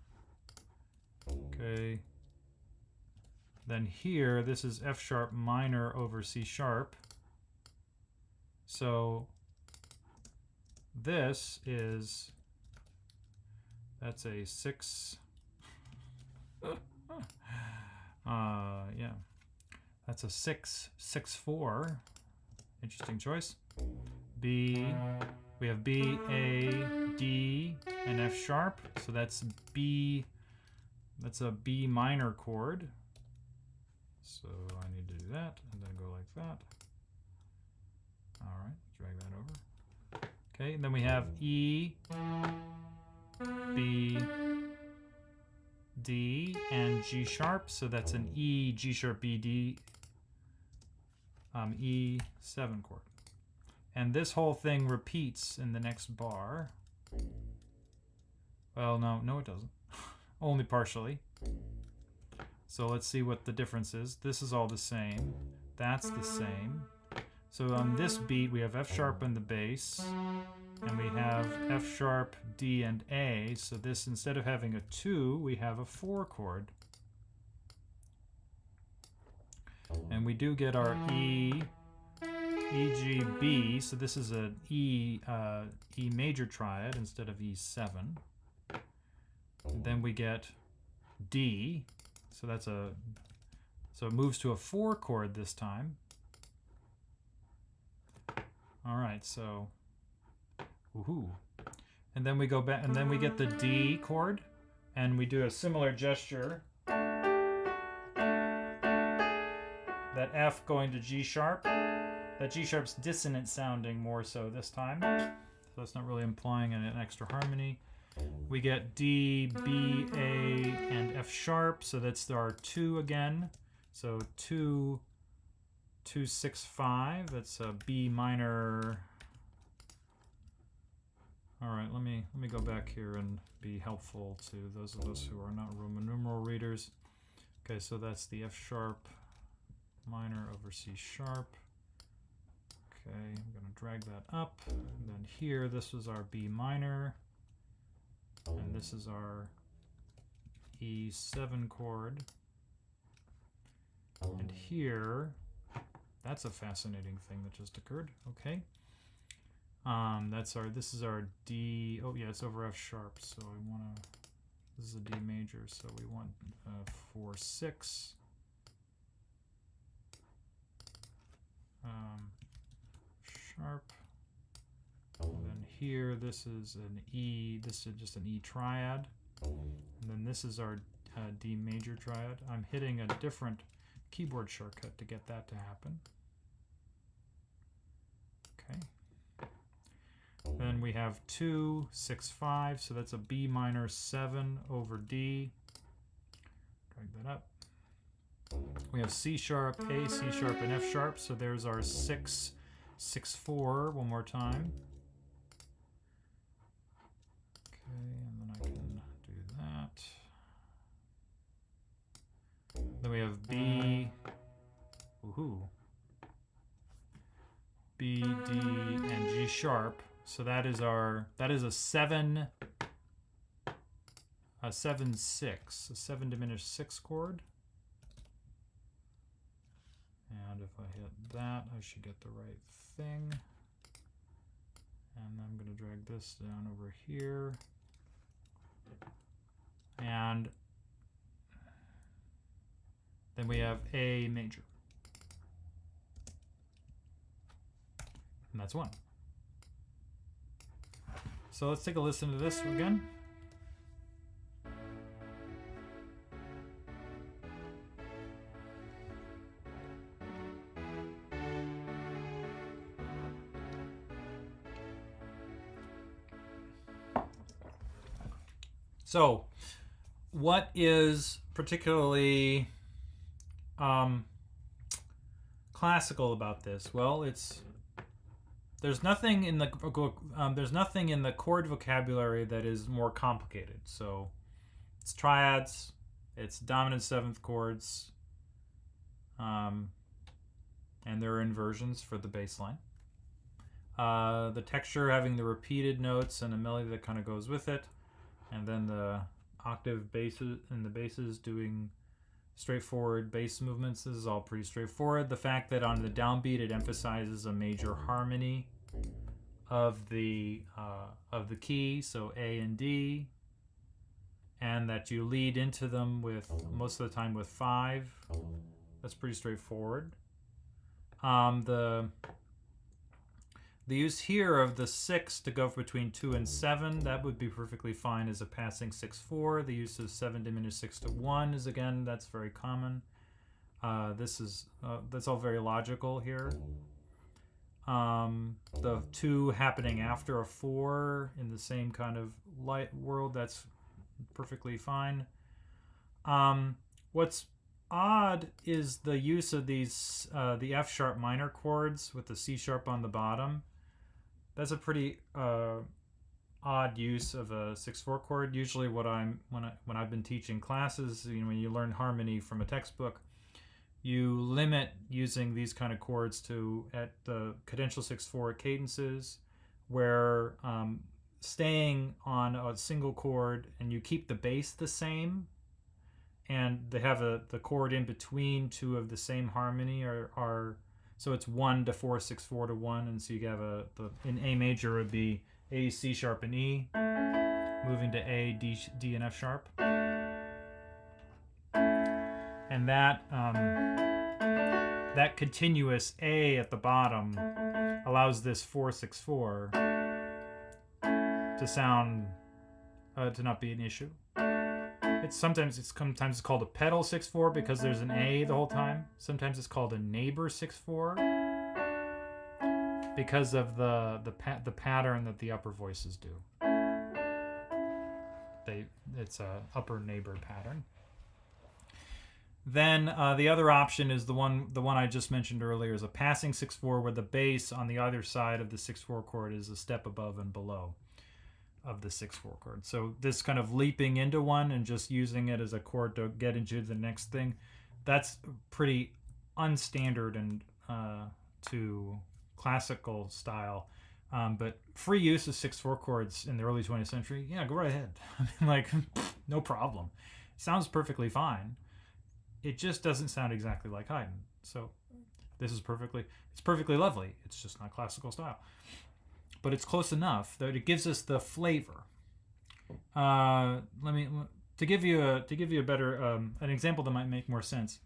Okay. Then here, this is F sharp minor over C sharp. So that's a 6. Yeah, that's a 6/4. Interesting choice. B, we have B, A, D, and F sharp. So that's B. That's a B minor chord. So I need to do that and then go like that. All right, drag that over. Okay, and then we have E, B, D, and G sharp. So that's an E, G sharp, B, D, E7 chord. And this whole thing repeats in the next bar. Well, no it doesn't. Only partially. So let's see what the difference is. This is all the same. That's the same. So on this beat, we have F sharp in the bass, and we have F sharp, D, and A. So this, instead of having a 2, we have a 4 chord. And we do get our E, E, G, B. So this is an E major triad instead of E7. And then we get D. So that's so it moves to a 4 chord this time. All right, so woohoo. And then we go back, and then we get the D chord, and we do a similar gesture. That F going to G sharp. That G sharp's dissonant sounding more so this time. So it's not really implying an extra harmony. We get D, B, A, and F sharp. So that's our 2 again. So 2, 2, 6, 5. That's a B minor. All right, let me go back here and be helpful to those of us who are not Roman numeral readers. Okay, so that's the F sharp minor over C sharp. Okay, I'm going to drag that up. And then here, this was our B minor. And this is our E7 chord. And here, that's a fascinating thing that just occurred. Okay. This is our D. Oh yeah, it's over F sharp. So I want to, this is a D major. So we want 4, 6. Sharp. And then here, this is an E. This is just an E triad. And then this is our D major triad. I'm hitting a different keyboard shortcut to get that to happen. Okay. Then we have 2, 6, 5. So that's a B minor 7 over D. Drag that up. We have C sharp, A, C sharp, and F sharp. So there's our 6, 6, 4 one more time. Okay, and then I can do that. Then we have B, woohoo, B, D, and G sharp. So that is a 7, 7, 6, a 7 diminished 6 chord. And if I hit that, I should get the right thing. And I'm going to drag this down over here. And then we have A major. And that's 1. So let's take a listen to this again. So, what is particularly classical about this? Well, there's nothing in the chord vocabulary that is more complicated. So, it's triads, it's dominant 7th chords, and there are inversions for the bass line. The texture having the repeated notes and a melody that kind of goes with it. And then the octave basses and the basses doing straightforward bass movements. This is all pretty straightforward. The fact that on the downbeat it emphasizes a major harmony of the key, so A and D, and that you lead into them with most of the time with 5. That's pretty straightforward. The use here of the 6 to go between 2 and 7, that would be perfectly fine as a passing 6-4. The use of 7 diminished 6 to 1 is, again, that's very common. That's all very logical here. The 2 happening after a 4 in the same kind of light world, that's perfectly fine. What's odd is the use of these the F sharp minor chords with the C sharp on the bottom. That's a pretty odd use of a 6/4 chord. Usually, when I've been teaching classes, when you learn harmony from a textbook, you limit using these kind of chords to at the cadential 6/4 cadences, where staying on a single chord and you keep the bass the same, and they have the chord in between two of the same harmony are so it's 1 to 4 6/4 to 1, and so you have in A major it would be A, C sharp, and E, moving to A, D, and F sharp, and that continuous A at the bottom allows this 4/6/4 to sound to not be an issue. Sometimes it's called a pedal 6/4 because there's an A the whole time. Sometimes it's called a neighbor 6/4 because of the pattern that the upper voices do. It's a upper neighbor pattern. Then the other option is the one I just mentioned earlier, is a passing 6/4 where the bass on the other side of the 6/4 chord is a step above and below of the 6/4 chord. So this kind of leaping into one and just using it as a chord to get into the next thing, that's pretty unstandard and to classical style. But free use of 6/4 chords in the early 20th century, yeah, go right ahead. I mean, like, no problem. It sounds perfectly fine. It just doesn't sound exactly like Haydn. So it's perfectly lovely. It's just not classical style. But it's close enough that it gives us the flavor. To give you a better an example that might make more sense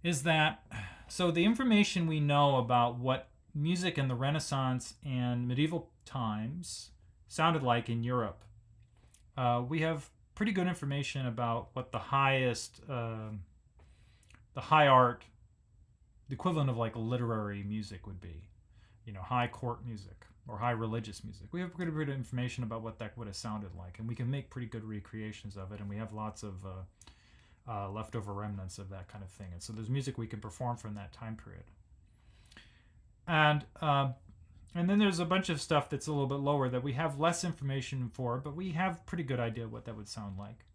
is that, so the information we know about what music in the Renaissance and medieval times sounded like in Europe, we have pretty good information about what the high art, the equivalent of like literary music would be. High court music or high religious music. We have pretty good information about what that would have sounded like, and we can make pretty good recreations of it, and we have lots of leftover remnants of that kind of thing. And so there's music we can perform from that time period. And then there's a bunch of stuff that's a little bit lower that we have less information for, but we have pretty good idea what that would sound like.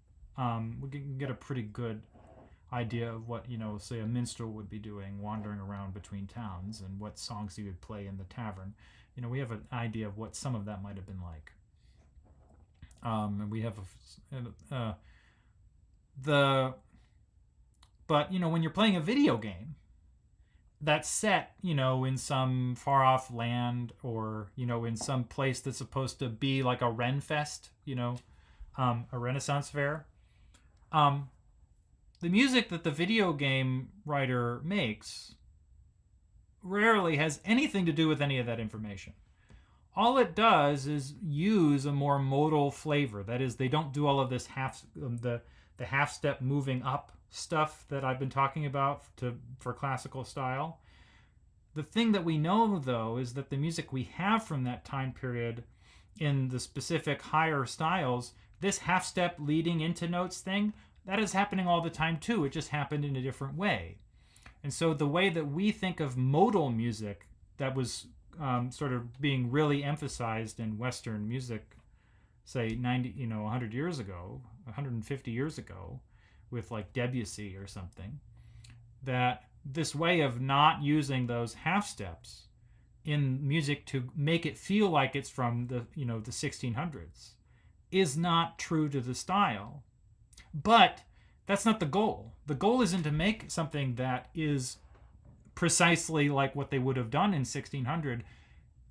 We can get a pretty good idea of what, say a minstrel would be doing, wandering around between towns, and what songs he would play in the tavern. We have an idea of what some of that might have been like. And we have but when you're playing a video game that's set, in some far off land, or, in some place that's supposed to be like a Ren Fest, a Renaissance fair, the music that the video game writer makes rarely has anything to do with any of that information. All it does is use a more modal flavor. That is, they don't do all of this the half step moving up stuff that I've been talking about for classical style. The thing that we know, though, is that the music we have from that time period in the specific higher styles, this half step leading into notes thing, that is happening all the time too. It just happened in a different way. And so the way that we think of modal music that was sort of being really emphasized in Western music, say 100 years ago, 150 years ago, with like Debussy or something, that this way of not using those half steps in music to make it feel like it's from the 1600s is not true to the style. But that's not the goal. The goal isn't to make something that is precisely like what they would have done in 1600.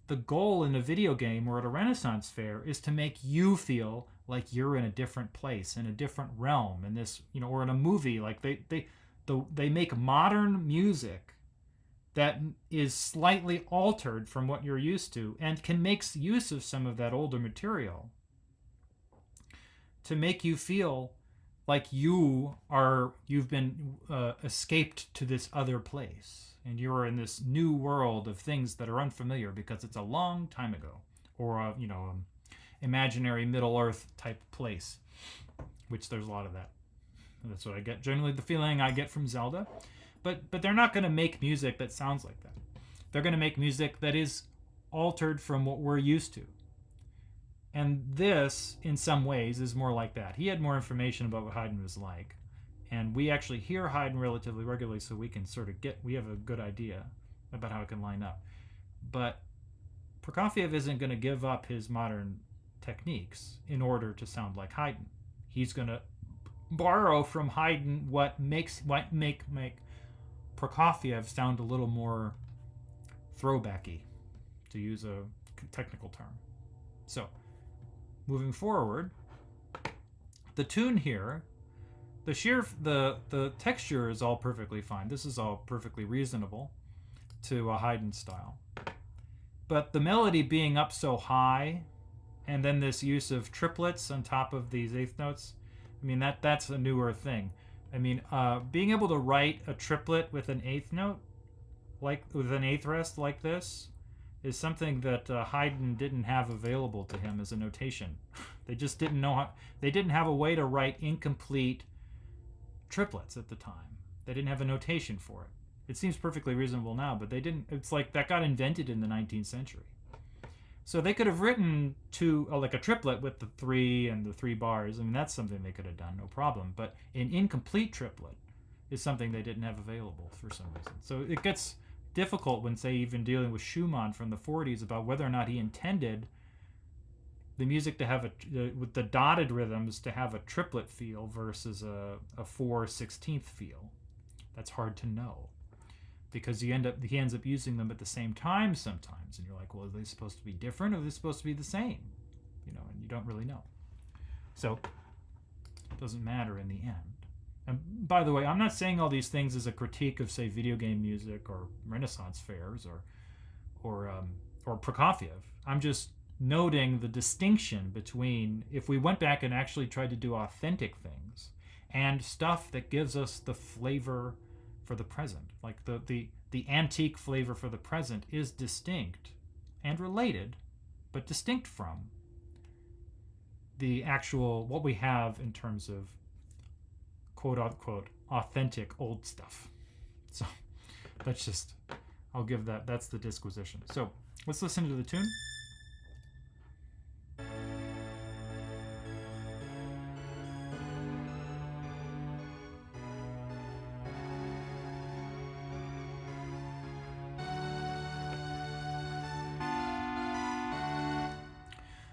The goal in a video game or at a Renaissance fair is to make you feel like you're in a different place, in a different realm, in this, or in a movie. Like they make modern music that is slightly altered from what you're used to, and can make use of some of that older material to make you feel like you've been escaped to this other place, and you're in this new world of things that are unfamiliar because it's a long time ago, or imaginary Middle Earth type place, which there's a lot of that. That's what I get. Generally, the feeling I get from Zelda. But they're not going to make music that sounds like that. They're going to make music that is altered from what we're used to. And this, in some ways, is more like that. He had more information about what Haydn was like. And we actually hear Haydn relatively regularly, so we can sort of we have a good idea about how it can line up. But Prokofiev isn't going to give up his modern techniques in order to sound like Haydn. He's going to borrow from Haydn what make Prokofiev sound a little more throwbacky, to use a technical term. So, moving forward, the tune here, the texture is all perfectly fine. This is all perfectly reasonable to a Haydn style. But the melody being up so high, and then this use of triplets on top of these eighth notes, I mean, that's a newer thing. I mean, being able to write a triplet with an eighth note, like with an eighth rest like this, is something that Haydn didn't have available to him as a notation. They just didn't know how. They didn't have a way to write incomplete triplets at the time. They didn't have a notation for it. It seems perfectly reasonable now, but they didn't. It's like that got invented in the 19th century. So they could have written like a triplet with the 3 and the 3 bars. I mean, that's something they could have done, no problem. But an incomplete triplet is something they didn't have available for some reason. So it gets difficult when, say, even dealing with Schumann from the 40s about whether or not he intended the music to have with the dotted rhythms to have a triplet feel versus a 4/16 feel. That's hard to know, because he ends up using them at the same time sometimes, and you're like, well, are they supposed to be different, or are they supposed to be the same? And you don't really know. So it doesn't matter in the end. And by the way, I'm not saying all these things as a critique of, say, video game music or Renaissance fairs or Prokofiev. I'm just noting the distinction between, if we went back and actually tried to do authentic things and stuff that gives us the flavor for the present, like the antique flavor for the present is distinct and related, but distinct from the actual what we have in terms of quote unquote authentic old stuff. So I'll give that's the disquisition. So let's listen to the tune.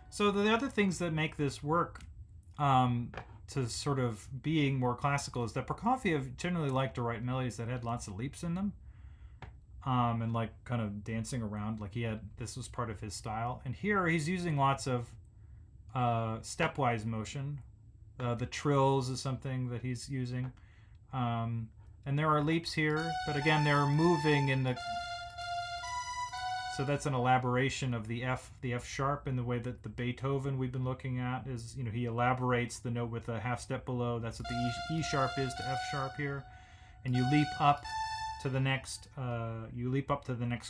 So the other things that make this work to sort of being more classical is that Prokofiev generally liked to write melodies that had lots of leaps in them, and like kind of dancing around. Like this was part of his style. And here he's using lots of stepwise motion. The trills is something that he's using, and there are leaps here, but again they're moving in the. So that's an elaboration of the F sharp in the way that the Beethoven we've been looking at is, he elaborates the note with a half step below. That's what the E sharp is to F sharp here. And you leap up to the next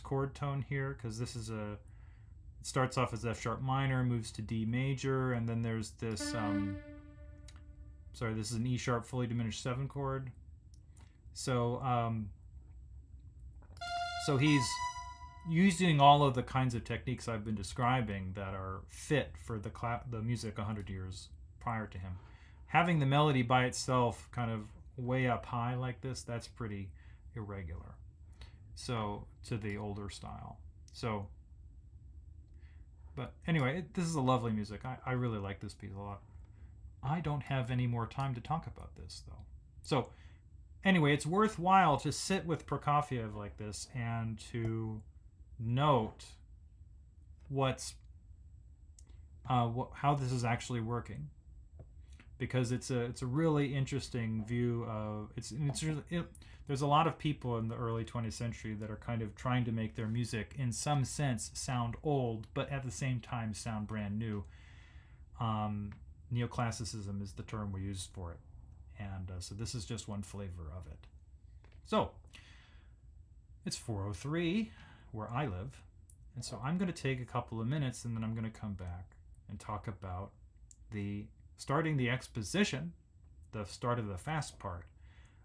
chord tone here, because this is it starts off as F sharp minor, moves to D major, and then there's this, this is an E sharp fully diminished 7 chord. So he's using all of the kinds of techniques I've been describing that are fit for the music 100 years prior to him. Having the melody by itself kind of way up high like this, that's pretty irregular. So, to the older style. So, but anyway, this is a lovely music. I really like this piece a lot. I don't have any more time to talk about this, though. So, anyway, it's worthwhile to sit with Prokofiev like this and to note how this is actually working, because it's a really interesting view of there's a lot of people in the early 20th century that are kind of trying to make their music in some sense sound old but at the same time sound brand new. Neoclassicism is the term we use for it, and so this is just one flavor of it. So it's 4:03 where I live, and so I'm going to take a couple of minutes, and then I'm going to come back and talk about starting the exposition, the start of the fast part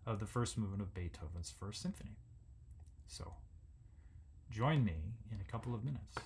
of the first movement of Beethoven's First Symphony. So, join me in a couple of minutes.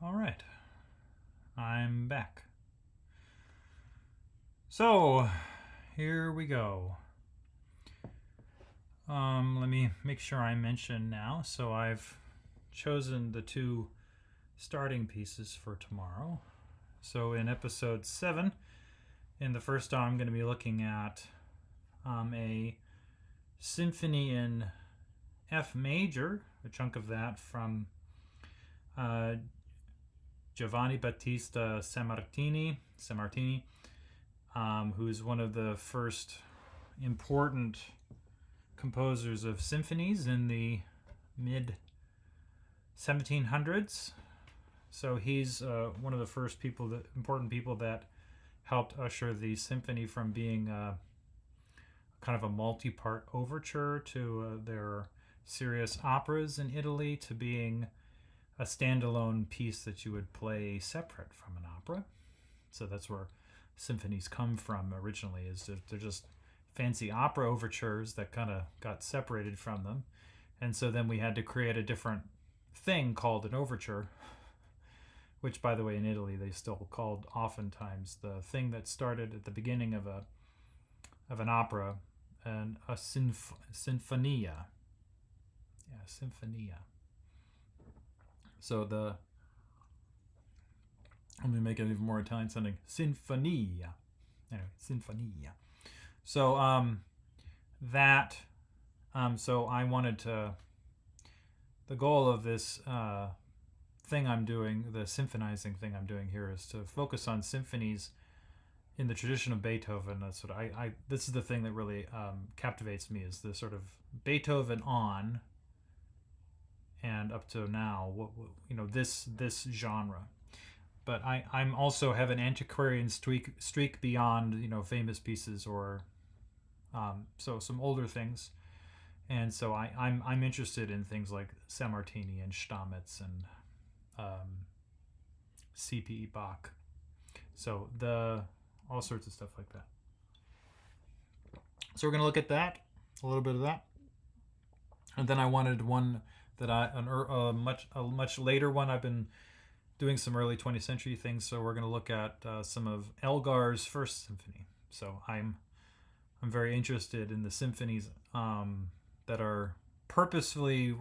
All right, I'm back. So, here we go. Let me make sure I mention now. So I've chosen the two starting pieces for tomorrow. So in episode 7, in the first hour, I'm going to be looking at a symphony in F major, a chunk of that from uh, Giovanni Battista Sammartini, who's one of the first important composers of symphonies in the mid 1700s. So he's one of the first important people that helped usher the symphony from being kind of a multi-part overture to their serious operas in Italy to being a standalone piece that you would play separate from an opera. So that's where symphonies come from originally, is they're just fancy opera overtures that kind of got separated from them. And so then we had to create a different thing called an overture, which, by the way, in Italy they still called oftentimes the thing that started at the beginning of an opera and a sinfonia. Yeah, sinfonia. So let me make it even more Italian sounding. Sinfonia. Anyway, sinfonia. So so I wanted to. The goal of this thing I'm doing, the symphonizing thing I'm doing here, is to focus on symphonies in the tradition of Beethoven. That's what this is the thing that really captivates me, is the sort of Beethoven on and up to now, this genre. But I'm also have an antiquarian streak beyond, famous pieces or so some older things. And so I'm interested in things like Sammartini and Stamitz and C.P. Bach. So all sorts of stuff like that. So we're going to look at that, a little bit of that. And then I wanted one that a much later one. I've been doing some early 20th century things, so we're going to look at some of Elgar's First Symphony. So I'm very interested in the symphonies that are purposefully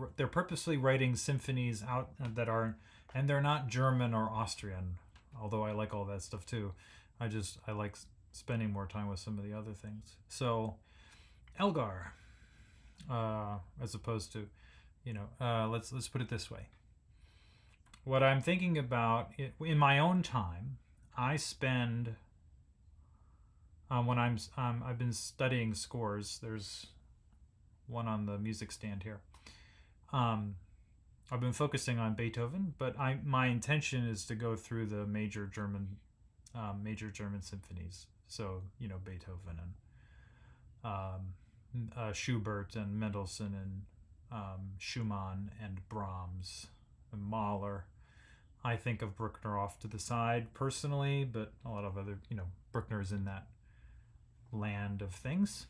writing symphonies out that are, and they're not German or Austrian, although I like all that stuff too. I like spending more time with some of the other things. So Elgar, as opposed to, let's put it this way. What I'm thinking about in my own time, I spend when I've been studying scores. There's one on the music stand here. I've been focusing on Beethoven, but my intention is to go through the major German symphonies. So Beethoven and Schubert and Mendelssohn and Schumann and Brahms and Mahler. I think of Bruckner off to the side personally, but a lot of other, Bruckner's in that land of things.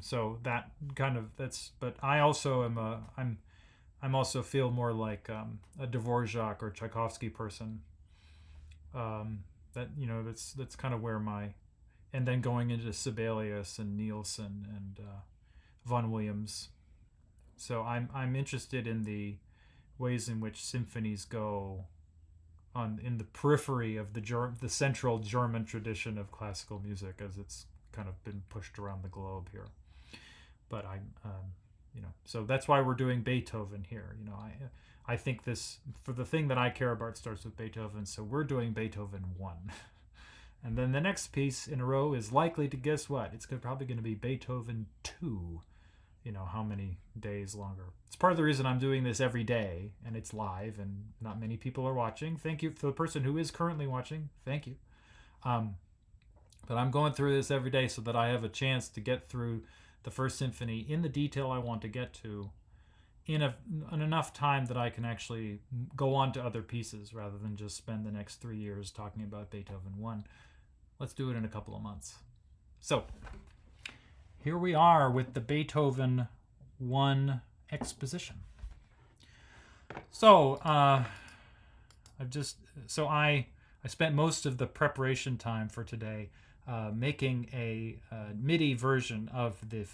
So that kind of but I also I'm also feel more like a Dvorak or Tchaikovsky person. That's kind of where and then going into Sibelius and Nielsen and Vaughan Williams. So I'm interested in the ways in which symphonies go in the periphery of the central German tradition of classical music, as it's kind of been pushed around the globe here. But so that's why we're doing Beethoven here. I think this, for the thing that I care about, starts with Beethoven, so we're doing Beethoven 1. And then the next piece in a row is likely to, guess what? It's probably going to be Beethoven 2. How many days longer. It's part of the reason I'm doing this every day, and it's live, and not many people are watching. Thank you for the person who is currently watching. Thank you. But I'm going through this every day so that I have a chance to get through the First Symphony in the detail I want to get to in enough time that I can actually go on to other pieces rather than just spend the next 3 years talking about Beethoven 1. Let's do it in a couple of months. So here we are with the Beethoven 1 exposition. So I spent most of the preparation time for today making a MIDI version of the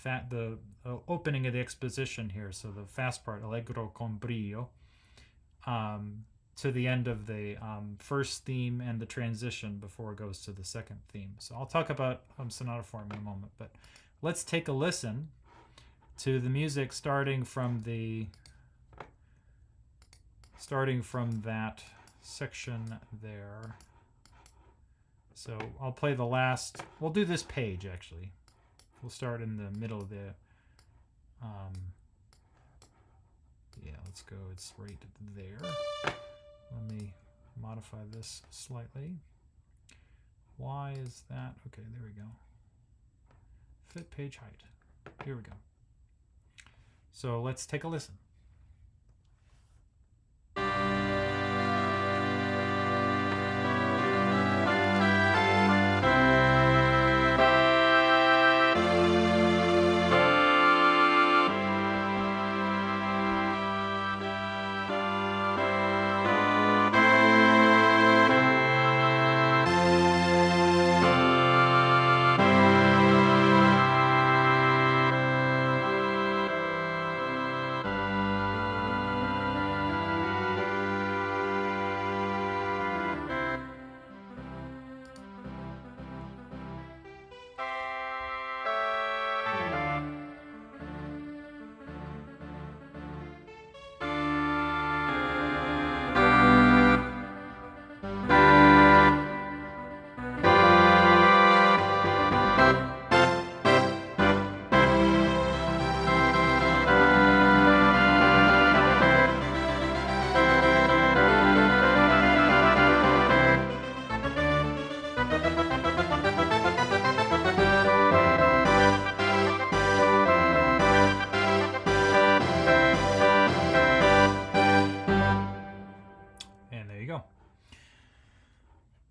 opening of the exposition here. So the fast part, Allegro con brio, to the end of the first theme and the transition before it goes to the second theme. So I'll talk about sonata form in a moment, but let's take a listen to the music starting from that section there. So I'll play the last. We'll do this page actually. We'll start in the middle of the. Yeah, let's go. It's right there. Let me modify this slightly. Why is that? Okay, there we go. Fit page height. Here we go. So let's take a listen.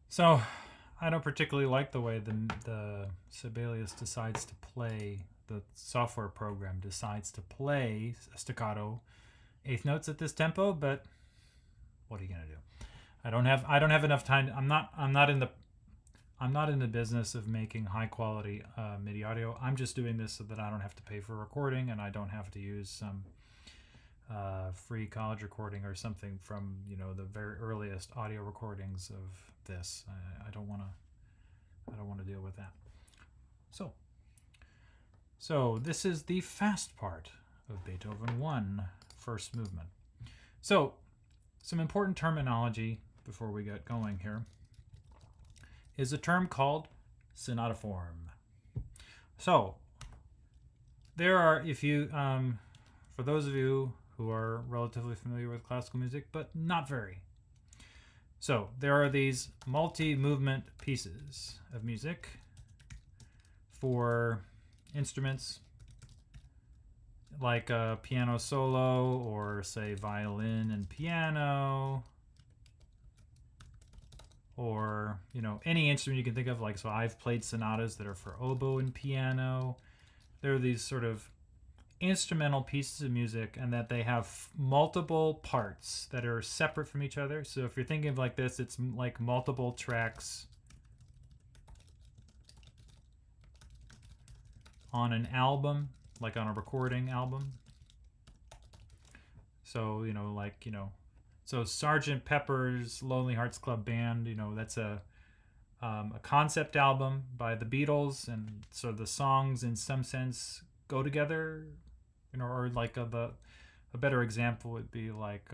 So, I don't particularly like the way the Sibelius decides to play, the software program decides to play staccato eighth notes at this tempo, but what are you gonna do? I don't have enough time. I'm not in the business of making high quality MIDI audio. I'm just doing this so that I don't have to pay for recording and I don't have to use some free college recording or something from the very earliest audio recordings of this. I don't want to deal with that. So this is the fast part of Beethoven 1, first movement. So some important terminology before we get going here is a term called sonata form. So there are, if you for those of you who are relatively familiar with classical music, but not very. So there are these multi-movement pieces of music for instruments like a piano solo, or say violin and piano, or any instrument you can think of. Like, so I've played sonatas that are for oboe and piano. There are these sort of instrumental pieces of music, and that they have multiple parts that are separate from each other. So if you're thinking of like this, it's like multiple tracks on an album, like on a recording album. So so Sgt. Pepper's Lonely Hearts Club Band, that's a concept album by the Beatles, and so the songs in some sense go together, or like a better example would be like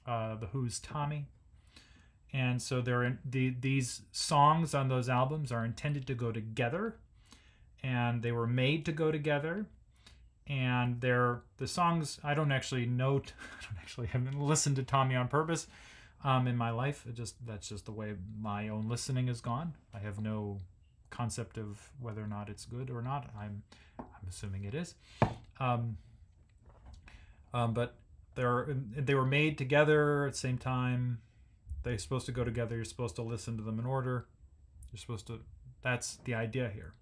the Who's Tommy. And so these songs on those albums are intended to go together, and they were made to go together. And the songs, I haven't listened to Tommy on purpose in my life. That's just the way my own listening has gone. I have no concept of whether or not it's good or not. I'm assuming it is. But they were made together at the same time. They're supposed to go together. You're supposed to listen to them in order. That's the idea here.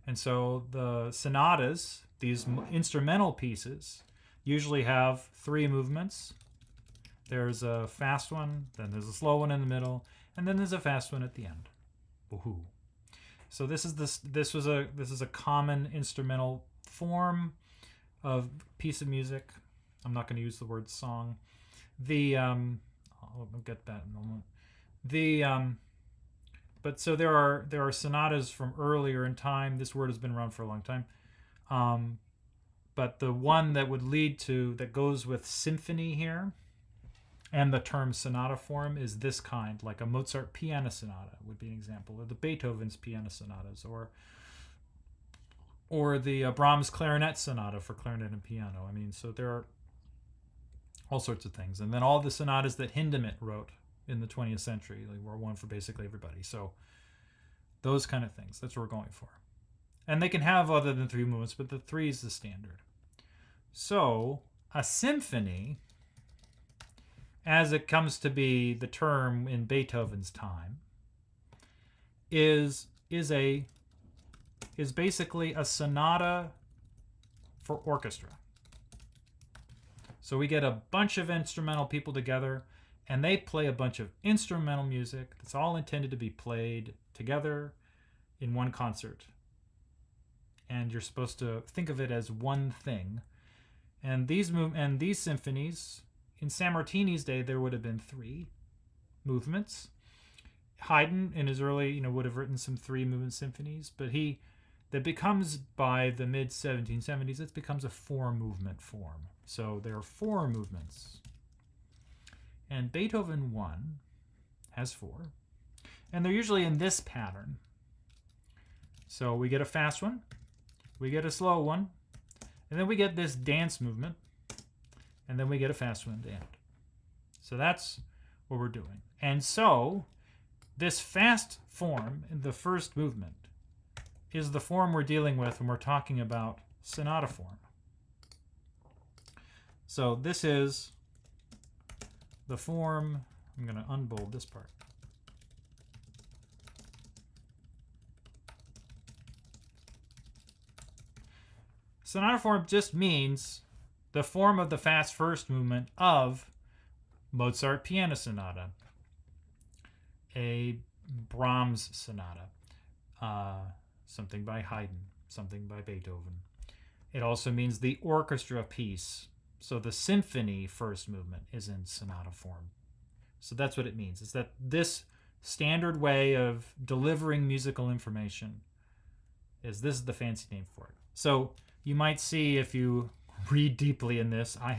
And so the sonatas, these instrumental pieces, usually have 3 movements. There's a fast one, then there's a slow one in the middle, and then there's a fast one at the end. Woohoo! So this is a common instrumental form of piece of music. I'm not going to use the word song. I'll get that in a moment. But so there are sonatas from earlier in time. This word has been around for a long time. But the one that would lead to, that goes with symphony here, and the term sonata form is this kind, like a Mozart piano sonata would be an example, or the Beethoven's piano sonatas, or the Brahms clarinet sonata for clarinet and piano. I mean, so there are all sorts of things. And then all the sonatas that Hindemith wrote in the 20th century, like, were one for basically everybody. So those kind of things, that's what we're going for. And they can have other than 3 movements, but the 3 is the standard. So a symphony, as it comes to be the term in Beethoven's time, is basically a sonata for orchestra. So we get a bunch of instrumental people together, and they play a bunch of instrumental music that's all intended to be played together in one concert. And you're supposed to think of it as one thing. And these symphonies, in Sammartini's day, there would have been 3 movements. Haydn, in his early, would have written some 3-movement symphonies, but that becomes, by the mid-1770s, it becomes a 4-movement form. So there are 4 movements. And Beethoven 1 has 4. And they're usually in this pattern. So we get a fast one, we get a slow one, and then we get this dance movement, and then we get a fast one at the end. So that's what we're doing. And so this fast form in the first movement is the form we're dealing with when we're talking about sonata form. So this is the form. I'm going to unbold this part. Sonata form just means the form of the fast first movement of Mozart piano sonata, a Brahms sonata, something by Haydn, something by Beethoven. It also means the orchestra piece. So the symphony first movement is in sonata form. So that's what it means. It's that this standard way of delivering musical information this is the fancy name for it. So you might see, if you read deeply in this, I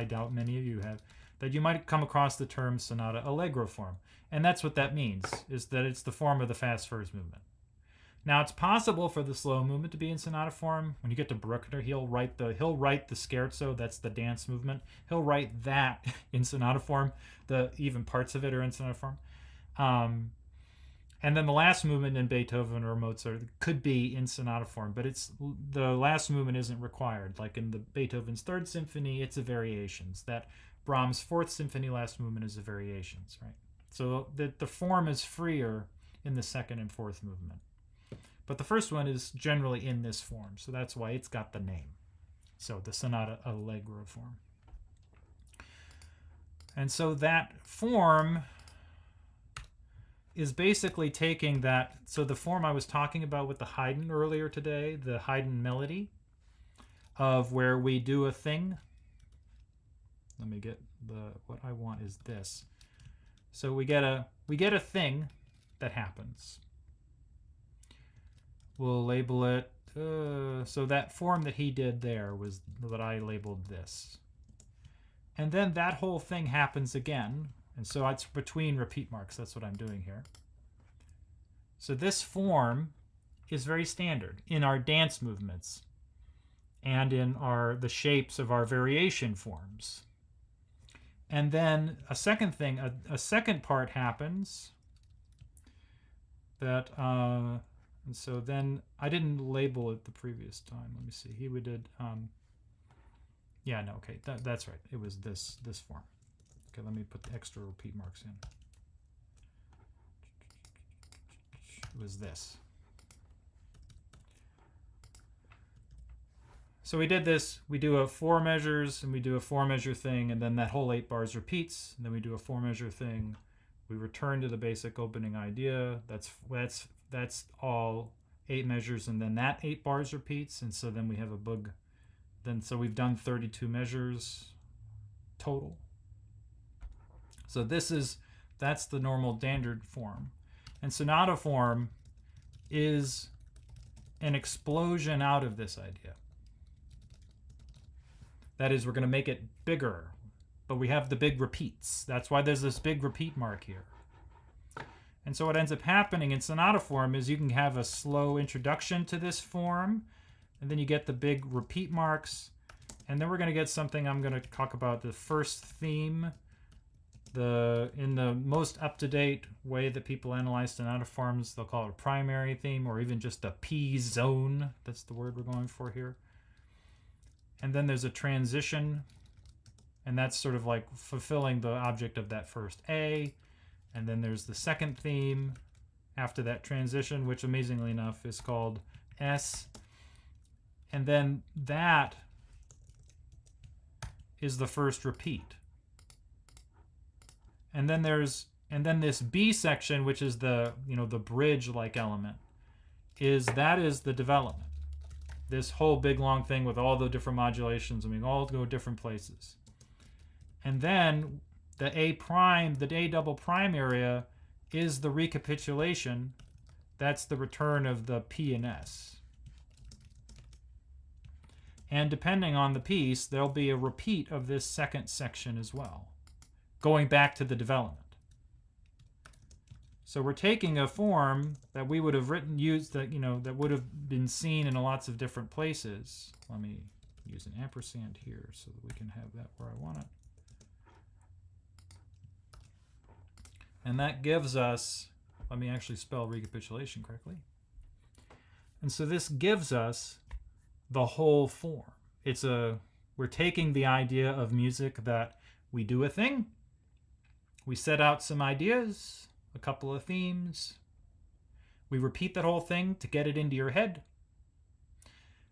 doubt many of you have, that you might come across the term sonata allegro form. And that's what that means, is that it's the form of the fast first movement. Now, it's possible for the slow movement to be in sonata form. When you get to Bruckner, he'll write the scherzo, that's the dance movement. He'll write that in sonata form. Even parts of it are in sonata form. And then the last movement in Beethoven or Mozart could be in sonata form, but the last movement isn't required. Like in the Beethoven's Third Symphony, it's a variations. That Brahms' Fourth Symphony last movement is a variations, right? So the form is freer in the second and fourth movement. But the first one is generally in this form, so that's why it's got the name. So the sonata allegro form. And so that form is basically taking that, so the form I was talking about with the Haydn earlier today, the Haydn melody, of where we do a thing. Let me get what I want is this. So we get a thing that happens. We'll label it, so that form that he did there was what I labeled this. And then that whole thing happens again. And so it's between repeat marks. That's what I'm doing here. So this form is very standard in our dance movements and in the shapes of our variation forms. And then a second thing, a second part happens that, and so then I didn't label it the previous time. Let me see. We did, yeah, no, okay, that's right. It was this form. Okay, let me put the extra repeat marks in. It was this. So we did this. We do a 4 measures, and we do a 4 measure thing, and then that whole 8 bars repeats, and then we do a 4 measure thing. We return to the basic opening idea. That's all 8 measures, and then that 8 bars repeats, and so then we have a bug. So we've done 32 measures total. So that's the normal standard form. And sonata form is an explosion out of this idea. That is, we're going to make it bigger, but we have the big repeats. That's why there's this big repeat mark here. And so what ends up happening in sonata form is you can have a slow introduction to this form, and then you get the big repeat marks, and then we're going to get something I'm going to talk about, the first theme. In the most up-to-date way that people analyze sonata forms, they'll call it a primary theme, or even just a P zone. That's the word we're going for here. And then there's a transition, and that's sort of like fulfilling the object of that first A. And then there's the second theme after that transition, which amazingly enough is called S. And then that is the first repeat. And then this B section, which is the the bridge-like element, is the development. This whole big long thing with all the different modulations, and we all go different places. And then the A prime, the A double prime area is the recapitulation. That's the return of the P and S. And depending on the piece, there'll be a repeat of this second section as well, going back to the development. So we're taking a form that we would have used that would have been seen in lots of different places. Let me use an ampersand here so that we can have that where I want it. And that gives us, let me actually spell recapitulation correctly. And so this gives us the whole form. We're taking the idea of music that we do a thing, we set out some ideas, a couple of themes, we repeat that whole thing to get it into your head.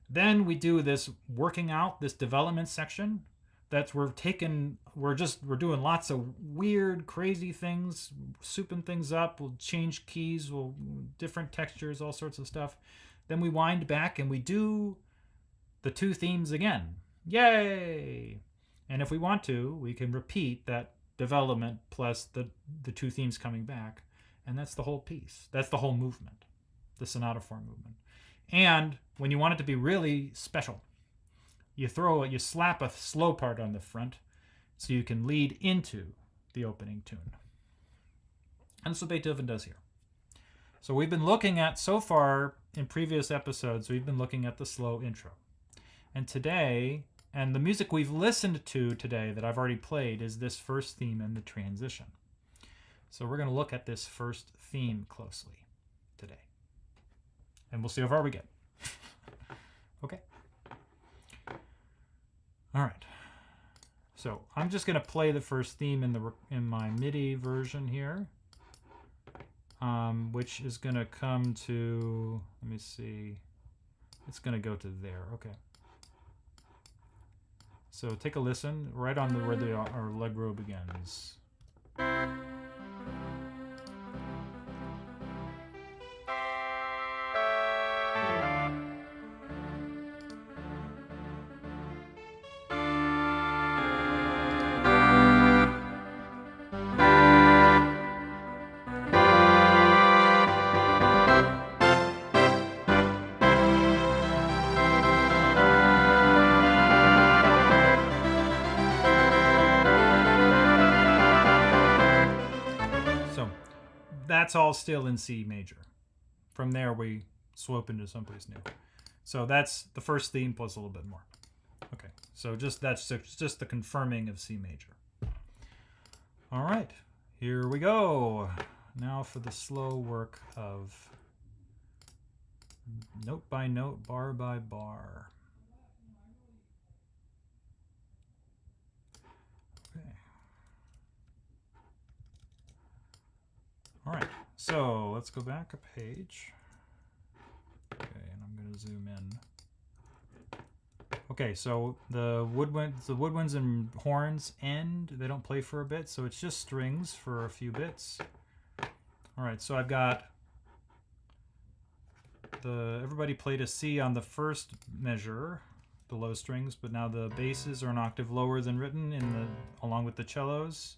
Then we do this working out, this development section. We're doing lots of weird, crazy things, souping things up. We'll change keys, different textures, all sorts of stuff. Then we wind back and we do the two themes again. Yay! And if we want to, we can repeat that development plus the two themes coming back. And that's the whole piece. That's the whole movement, the sonata form movement. And when you want it to be really special, you slap a slow part on the front so you can lead into the opening tune. And that's what Beethoven does here. So we've been looking at, so far in previous episodes, we've been looking at the slow intro. And today, and the music we've listened to today that I've already played is this first theme and the transition. So we're going to look at this first theme closely today. And we'll see how far we get. Okay. All right. So I'm just going to play the first theme in my MIDI version here, which is going to come to, let me see, it's going to go to there. Okay. So take a listen right on where our allegro begins. That's all still in C major. From there, we swoop into someplace new. So that's the first theme plus a little bit more. Okay, so that's just the confirming of C major. All right, here we go. Now for the slow work of note by note, bar by bar. All right, so let's go back a page. Okay, and I'm going to zoom in. Okay, so the woodwinds and horns end. They don't play for a bit, so it's just strings for a few bits. All right, so I've got everybody played a C on the first measure, the low strings, but now the basses are an octave lower than written along with the cellos.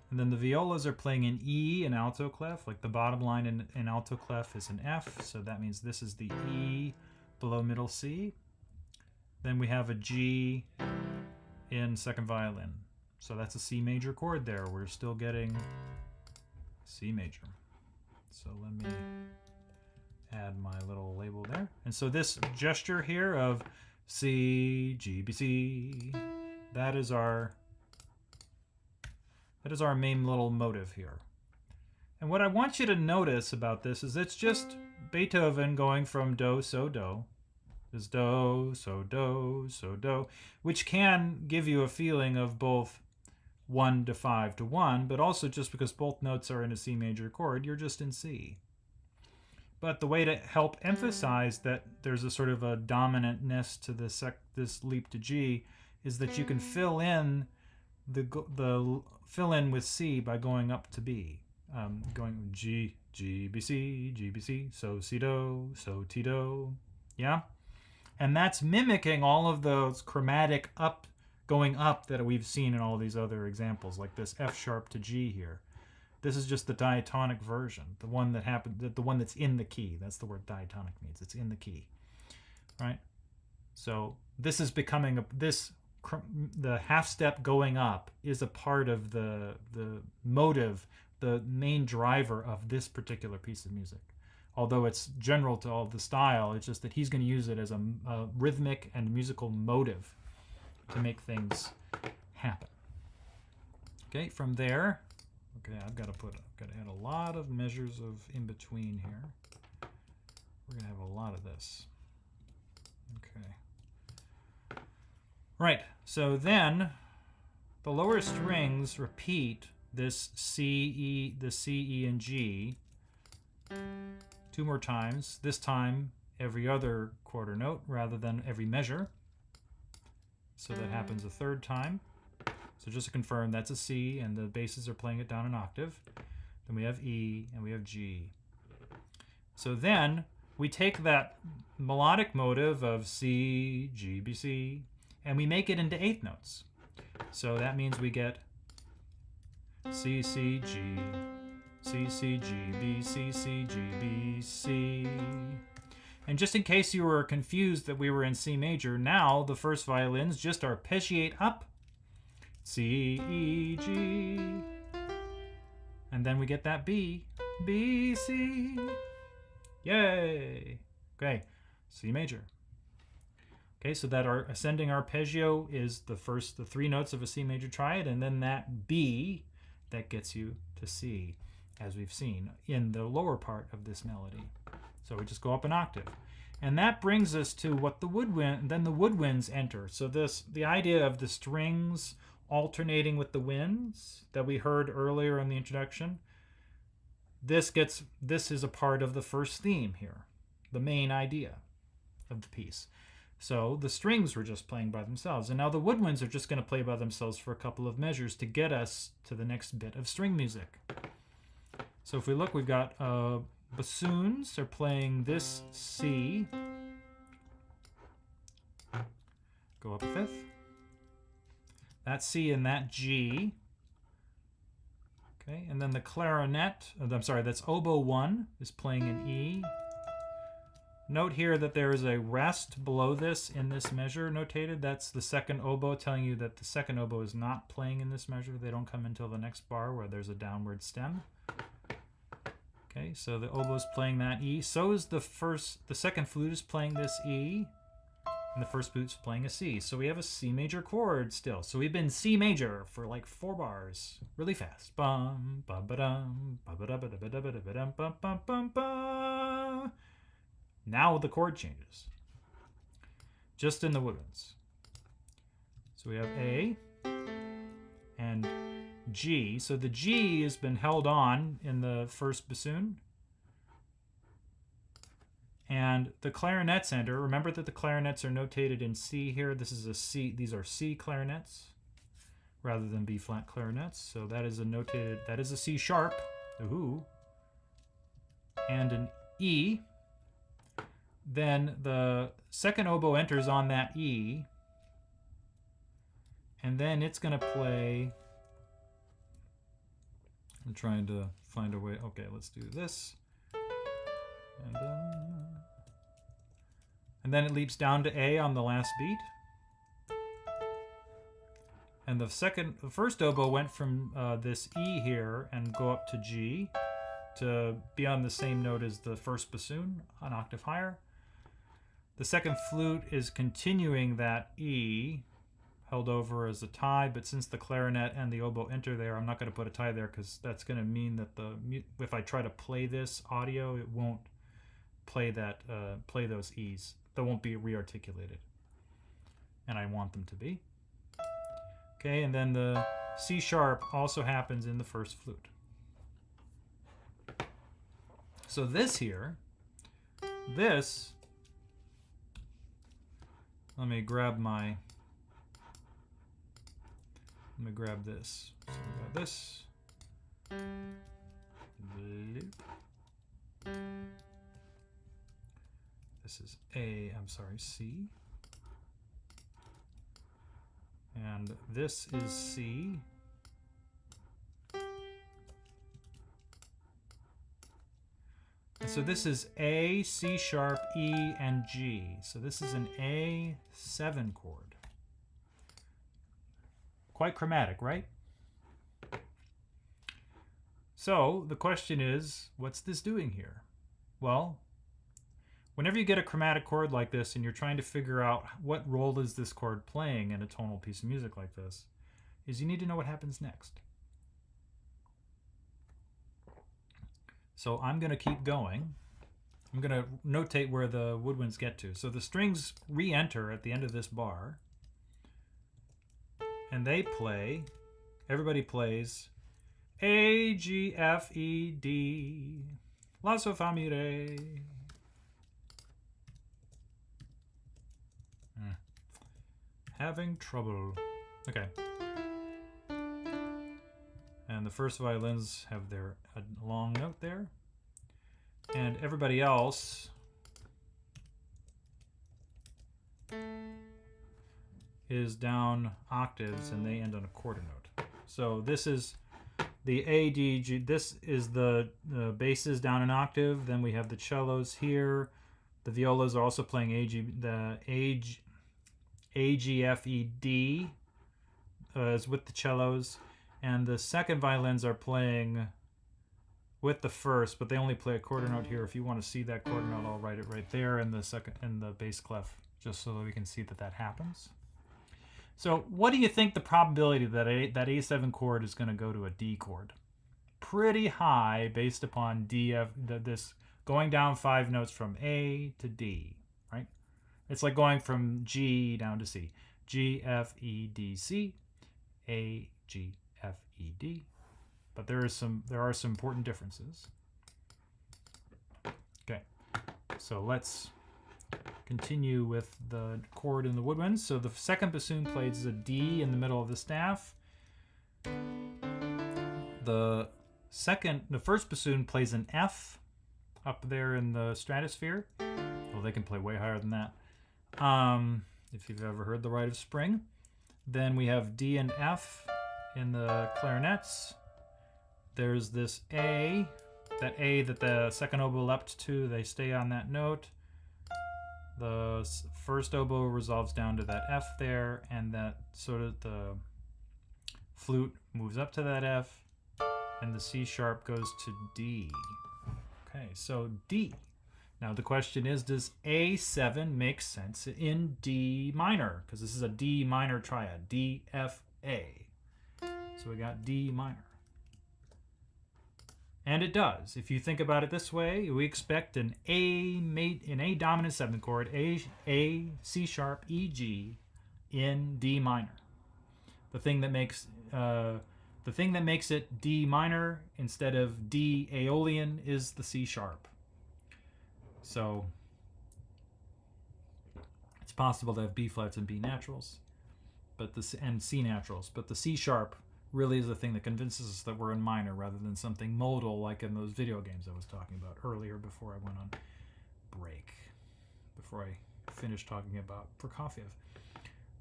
And then the violas are playing an E in alto clef, like the bottom line in alto clef is an F, so that means this is the E below middle C. Then we have a G in second violin. So that's a C major chord there. We're still getting C major. So let me add my little label there. And so this gesture here of C, G, B, C, that is our main little motive here. And what I want you to notice about this is it's just Beethoven going from do, so do, is do, so do, so do, which can give you a feeling of both 1 to 5 to 1, but also just because both notes are in a C major chord, you're just in C. But the way to help emphasize that there's a sort of a dominantness to this leap to G is that you can fill in with C by going up to B, going G, G, B, C, G, B, C, so C, do, so T, do, yeah? And that's mimicking all of those chromatic going up that we've seen in all these other examples, like this F sharp to G here. This is just the diatonic version, the one that's in the key. That's the word diatonic means. It's in the key, right? So this is becoming the half step going up is a part of the motive, the main driver of this particular piece of music. Although it's general to all the style, it's just that he's going to use it as a rhythmic and musical motive to make things happen. Okay, from there, okay, I've got to add a lot of measures of in between here. We're going to have a lot of this. Okay. Right, so then the lower strings repeat this C, E, and G 2 more times, this time every other quarter note rather than every measure. So that happens a 3rd time. So just to confirm, that's a C, and the basses are playing it down an octave. Then we have E, and we have G. So then we take that melodic motive of C, G, B, C, and we make it into 8th notes. So that means we get C, C, G, C, C, G, B, C, C, G, B, C. And just in case you were confused that we were in C major, now the first violins just arpeggiate up. C, E, G. And then we get that B, B, C. Yay! Okay, C major. Okay, so that our ascending arpeggio is the 3 notes of a C major triad, and then that B that gets you to C, as we've seen in the lower part of this melody. So we just go up an octave. And that brings us to what the woodwinds enter. So the idea of the strings alternating with the winds that we heard earlier in the introduction, this is a part of the first theme here, the main idea of the piece. So the strings were just playing by themselves, and now the woodwinds are just going to play by themselves for a couple of measures to get us to the next bit of string music. So if we look, we've got bassoons are playing this C, go up a 5th, that C and that G, okay, and then the clarinet, that's oboe 1 is playing an E. Note here that there is a rest below this in this measure notated. That's the second oboe telling you that the second oboe is not playing in this measure. They don't come until the next bar where there's a downward stem. Okay, so the oboe is playing that E. So is the second flute is playing this E, and the first flute's playing a C. So we have a C major chord still. So we've been C major for like 4 bars, really fast. Bum, ba ba dum, ba ba da ba da ba da ba da ba dum, bum bum bum bum. Now the chord changes, just in the woodwinds. So we have A and G. So the G has been held on in the first bassoon. And the clarinets enter. Remember that the clarinets are notated in C here. This is a C. These are C clarinets rather than B flat clarinets. So that is a C sharp. Ooh. And an E. Then the second oboe enters on that E, and then it's going to play I'm trying to find a way. Okay, let's do this. And then it leaps down to A on the last beat. And the first oboe went from this E here and go up to G to be on the same note as the first bassoon, an octave higher. The second flute is continuing that E, held over as a tie, but since the clarinet and the oboe enter there, I'm not going to put a tie there because that's going to mean that if I try to play this audio, it won't play those E's. They won't be rearticulated, and I want them to be. Okay, and then the C sharp also happens in the first flute. So this here, let me grab this. So we got this. This is C. And this is C. And so this is A, C sharp, E, and G. So this is an A7 chord. Quite chromatic, right? So the question is, what's this doing here? Well, whenever you get a chromatic chord like this and you're trying to figure out what role is this chord playing in a tonal piece of music like this, is you need to know what happens next. So I'm going to keep going. I'm going to notate where the woodwinds get to. So the strings re-enter at the end of this bar. And they play, everybody plays A, G, F, E, D, La, Sol, Fa, Mi, Re. Having trouble. Okay. And the first violins have a long note there. And everybody else is down octaves and they end on a quarter note. So this is the A, D, G. This is the basses down an octave. Then we have the cellos here. The violas are also playing A, G, F, E, D is with the cellos. And the second violins are playing with the first, but they only play a quarter note here. If you want to see that quarter note, I'll write it right there in the bass clef, just so that we can see that happens. So what do you think the probability that that A7 chord is going to go to a D chord? Pretty high based upon this going down 5 notes from A to D, right? It's like going from G down to C. G, F, E, D, C, A, G, F, E, D. But there are some important differences. Okay, so let's continue with the chord in the woodwinds. So the second bassoon plays a D in the middle of the staff. The first bassoon plays an F up there in the stratosphere. Well, they can play way higher than that. If you've ever heard the Rite of Spring. Then we have D and F in the clarinets. There's this A, that the second oboe leapt to, they stay on that note. The first oboe resolves down to that F there, and that sort of the flute moves up to that F, and the C sharp goes to D. Okay, so D. Now the question is, does A7 make sense in D minor? Because this is a D minor triad, D, F, A. So we got D minor. And it does. If you think about it this way, we expect an A dominant 7th chord, A, C sharp, E, G in D minor. The thing that makes it D minor instead of D Aeolian is the C sharp. So it's possible to have B flats and B naturals, and C naturals, but the C sharp really is the thing that convinces us that we're in minor rather than something modal like in those video games I was talking about earlier before I went on break, before I finished talking about Prokofiev.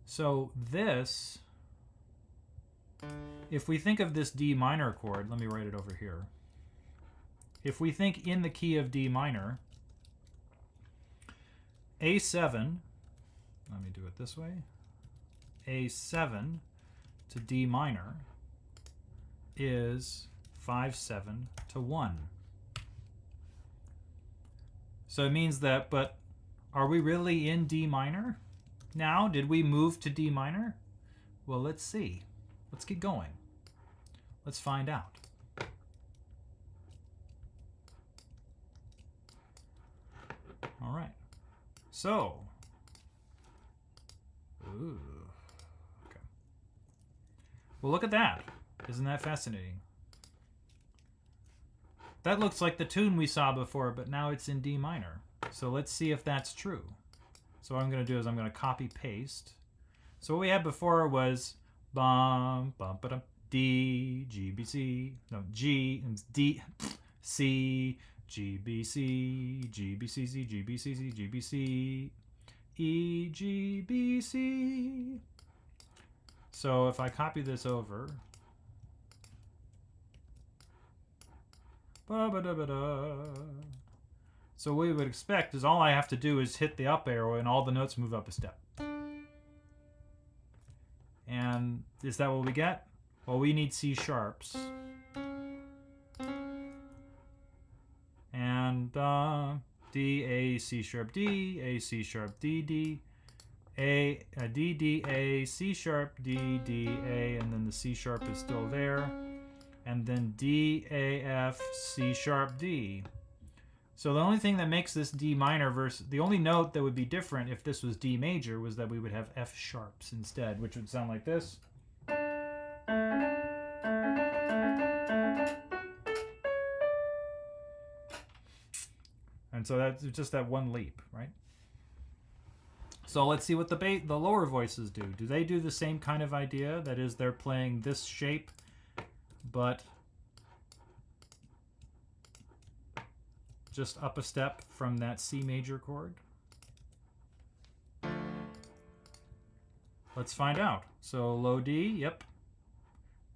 So this if we think of this D minor chord, let me write it over here. If we think in the key of D minor, A7, let me do it this way, A7 to D minor is 5/7 to 1. So it means that, but are we really in D minor now? Did we move to D minor? Well, let's see. Let's get going. Let's find out. All right. So, ooh, okay. Well, look at that. Isn't that fascinating? That looks like the tune we saw before, but now it's in D minor. So let's see if that's true. So what I'm going to do is I'm going to copy paste. So what we had before was bum bum ba dum D G B C, no G and D C G B C G B C C G B C C G B C E G B C. So if I copy this over, so what we would expect is all I have to do is hit the up arrow and all the notes move up a step. And is that what we get? Well, we need C sharps. And D, A, C sharp, D, A, C sharp, D, D, A, D, D, A, C sharp, D, D, A, and then the C sharp is still there. And then D, A, F, C sharp, D. So the only thing that makes this D minor versus the only note that would be different if this was D major was that we would have F sharps instead, which would sound like this. And so that's just that one leap, right? So let's see what the lower voices do. Do they do the same kind of idea? That is, they're playing this shape, but just up a step from that C major chord? Let's find out. So low D, yep.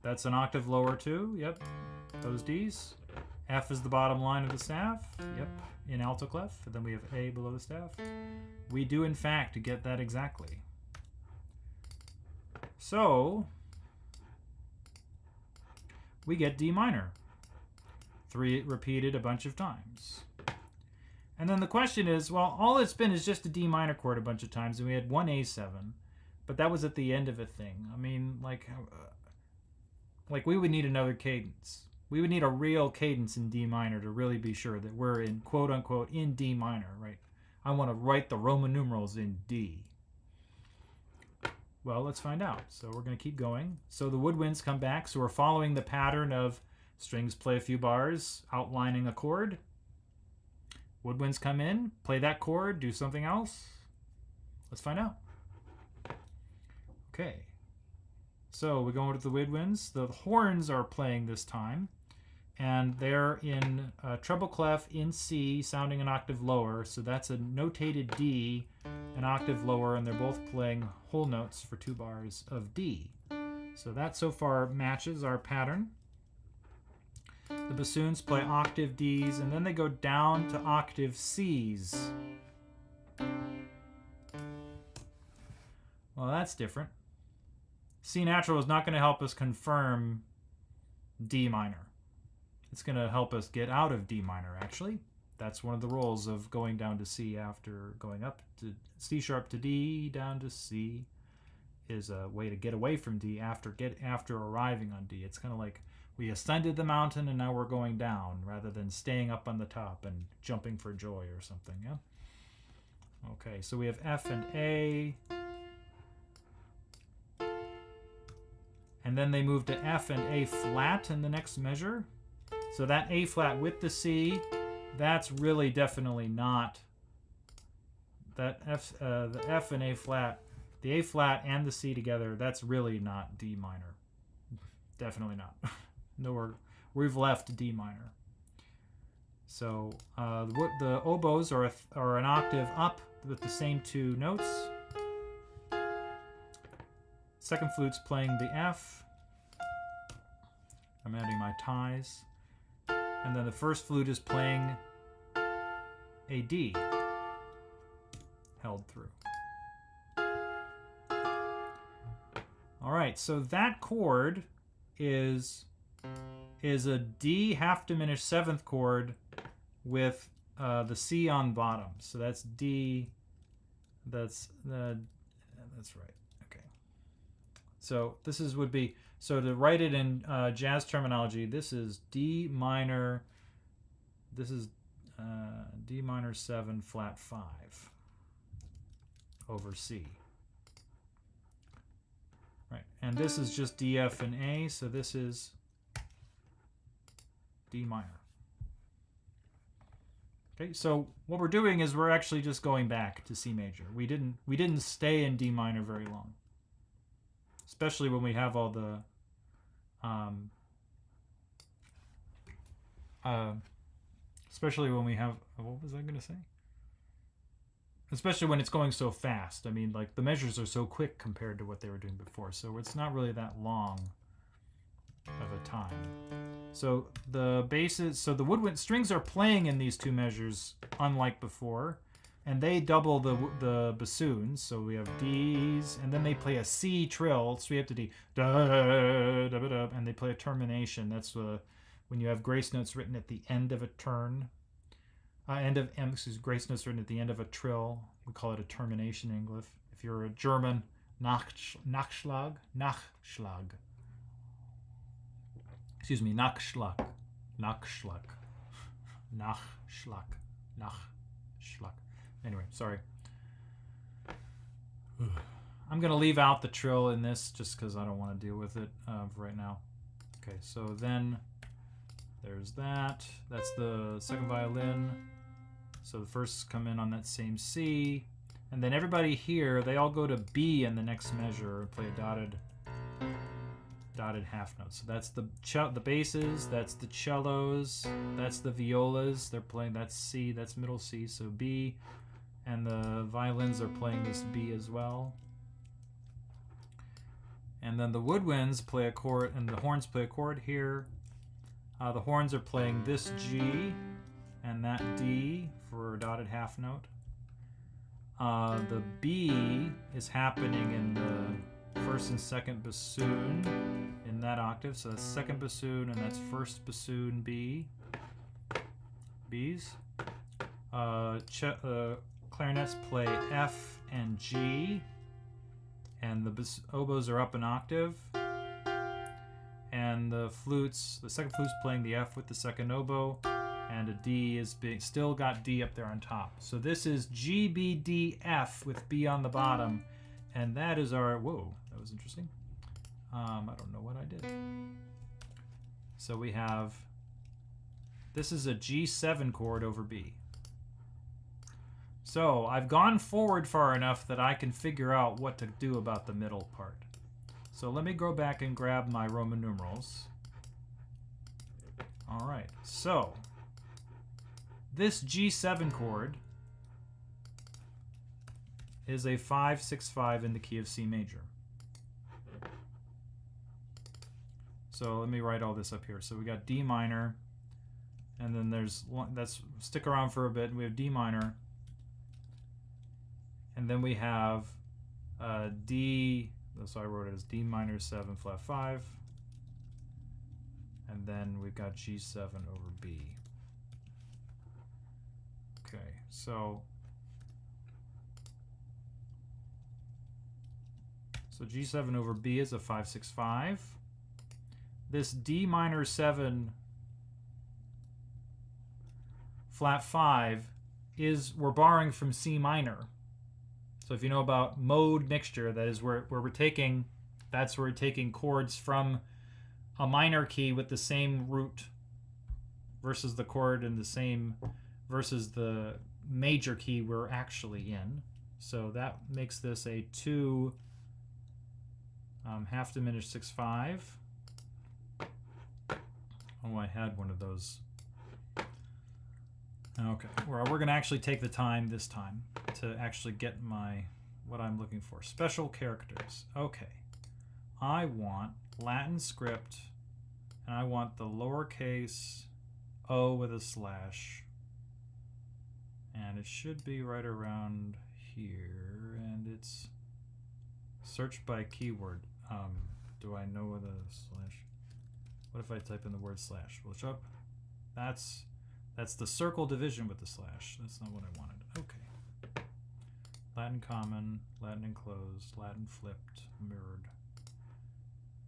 That's an octave lower too, yep. Those Ds. F is the bottom line of the staff, yep, in alto clef. And then we have A below the staff. We do in fact get that exactly. So we get D minor. 3 repeated a bunch of times. And then the question is, well, all it's been is just a D minor chord a bunch of times, and we had one A7, but that was at the end of a thing. I mean, like we would need another cadence. We would need a real cadence in D minor to really be sure that we're in, quote unquote, in D minor, right? I want to write the Roman numerals in D. Well, let's find out. So we're going to keep going. So the woodwinds come back, so we're following the pattern of strings play a few bars, outlining a chord. Woodwinds come in, play that chord, do something else. Let's find out. Okay. So we go over to the woodwinds. The horns are playing this time, and they're in treble clef in C, sounding an octave lower. So that's a notated D, an octave lower, and they're both playing whole notes for 2 bars of D. So that so far matches our pattern. The bassoons play octave Ds, and then they go down to octave Cs. Well, that's different. C natural is not going to help us confirm D minor. It's going to help us get out of D minor, actually. That's one of the roles of going down to C after going up to C sharp to D, down to C, is a way to get away from D after arriving on D. It's kind of like we ascended the mountain and now we're going down, rather than staying up on the top and jumping for joy or something, yeah? Okay, so we have F and A. And then they move to F and A flat in the next measure. So that A flat with the C, that's really definitely not that the F and A flat, the A flat and the C together, that's really not D minor. Definitely not. No, we've left D minor. So the oboes are an octave up with the same 2 notes. Second flute's playing the F. I'm adding my ties. And then the first flute is playing a D held through. All right, so that chord is a D half diminished seventh chord with the C on bottom. So that's D. That's right. Okay. So this would be, so to write it in jazz terminology, this is D minor. This is D minor 7 flat 5 over C. Right, and this is just D, F, and A, so this is D minor. Okay, so what we're doing is we're actually just going back to C major. We didn't stay in D minor very long, especially when we have all the especially when we have, what was I going to say? Especially when it's going so fast. I mean, like, the measures are so quick compared to what they were doing before, so it's not really that long of a time. So the basses, so the woodwind strings are playing in these two measures, unlike before, and they double the bassoons. So we have D's, and then they play a C trill, so we have to D, da, da, da, da, and they play a termination. That's when you have grace notes written at the end of a turn. Grace notes written at the end of a trill. We call it a termination in English. If you're a German, Nachschlag. Excuse me, Nachschlag. Anyway, sorry. I'm going to leave out the trill in this just because I don't want to deal with it right now. Okay, so then there's that. That's the second violin. So the firsts come in on that same C. And then everybody here, they all go to B in the next measure and play a dotted half note. So that's the basses, that's the cellos, that's the violas. They're playing, that's C, that's middle C, so B. And the violins are playing this B as well. And then the woodwinds play a chord, and the horns play a chord here. The horns are playing this G and that D for a dotted half note. The B is happening in the first and second bassoon in that octave. So that's second bassoon and that's first bassoon B. B's. Clarinets play F and G, and the oboes are up an octave. And the second flute's playing the F with the second oboe, and a D is still got D up there on top. So this is G, B, D, F with B on the bottom, and that is our, whoa, that was interesting. I don't know what I did. So we have, this is a G7 chord over B. So I've gone forward far enough that I can figure out what to do about the middle part. So let me go back and grab my Roman numerals. All right, so this G7 chord is a 5-6-5 in the key of C major. So let me write all this up here. So we got D minor, and then there's one, stick around for a bit. We have D minor, and then we have D. So I wrote it as D minor 7 flat 5, and then we've got G7 over B. Okay, so G7 over B is a 5-6-5. This D minor 7 flat 5 is, we're borrowing from C minor. So if you know about mode mixture, that is where we're taking, that's where we're taking chords from a minor key with the same root versus the chord in the same, versus the major key we're actually in. So that makes this a 2 half diminished 6-5. Oh, I had one of those. Okay, we're going to actually take the time this time to actually get what I'm looking for. Special characters. Okay, I want Latin script, And I want the lowercase o with a slash. And it should be right around here. And it's search by keyword. Do I know what a slash? What if I type in the word slash? Will it show up? That's the circle division with the slash. That's not what I wanted. Okay. Latin common, Latin enclosed, Latin flipped, mirrored.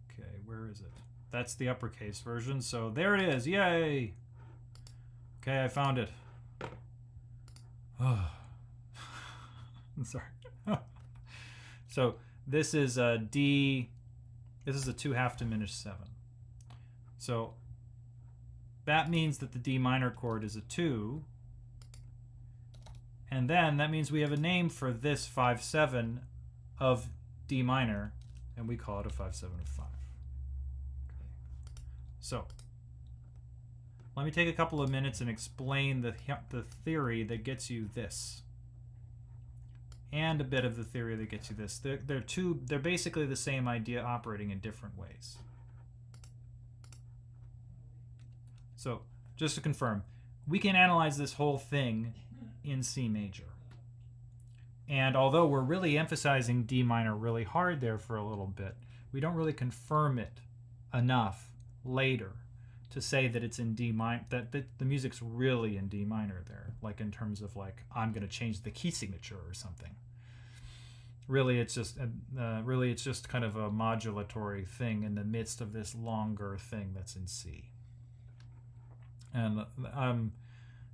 Okay, where is it? That's the uppercase version. So there it is. Yay! Okay, I found it. Oh. I'm sorry. So this is a D. This is a 2/2 diminished 7. So that means that the D minor chord is a 2. And then that means we have a name for this 5/7 of D minor, and we call it a 5/7 of 5. Okay. So let me take a couple of minutes and explain the theory that gets you this, and a bit of the theory that gets you this. They're basically the same idea operating in different ways. So just to confirm, we can analyze this whole thing in C major. And although we're really emphasizing D minor really hard there for a little bit, we don't really confirm it enough later to say that it's in D minor, that the music's really in D minor there, like in terms of like, I'm going to change the key signature or something. Really, it's just kind of a modulatory thing in the midst of this longer thing that's in C. And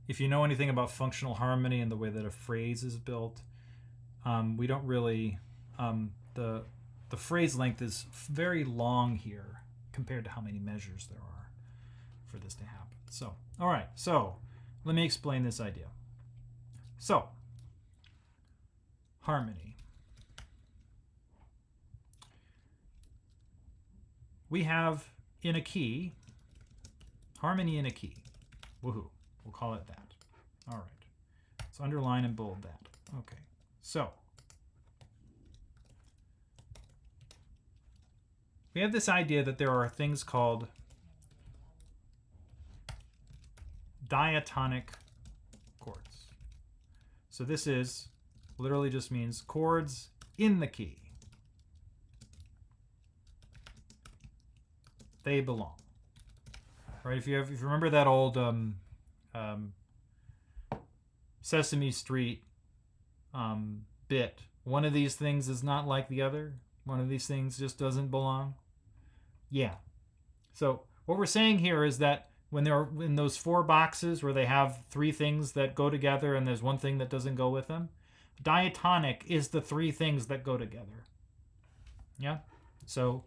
if you know anything about functional harmony and the way that a phrase is built, we don't really, the phrase length is very long here compared to how many measures there are for this to happen. So, all right, so let me explain this idea. So, harmony. We have in a key, harmony in a key. Woohoo. We'll call it that. All right. So underline and bold that. Okay. So we have this idea that there are things called diatonic chords. So this is literally just means chords in the key. They belong. Right? If you remember that old Sesame Street bit, one of these things is not like the other. One of these things just doesn't belong. Yeah. So what we're saying here is that when they're in those 4 boxes where they have 3 things that go together and there's one thing that doesn't go with them, diatonic is the 3 things that go together. Yeah? So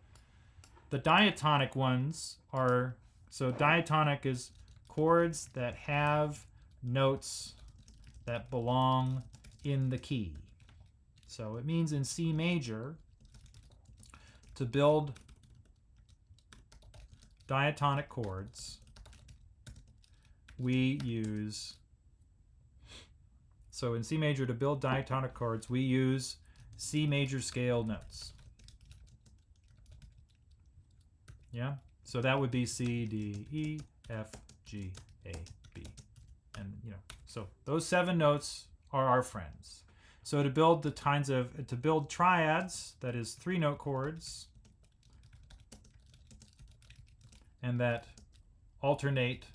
the diatonic ones are, so diatonic is chords that have notes that belong in the key. So it means in C major, to build diatonic chords, we use, so in C major to build diatonic chords, we use C major scale notes. Yeah? So that would be C, D, E, F, G, A, B. And, you know, so those 7 notes are our friends. So to build to build triads, that is 3-note chords, and that alternate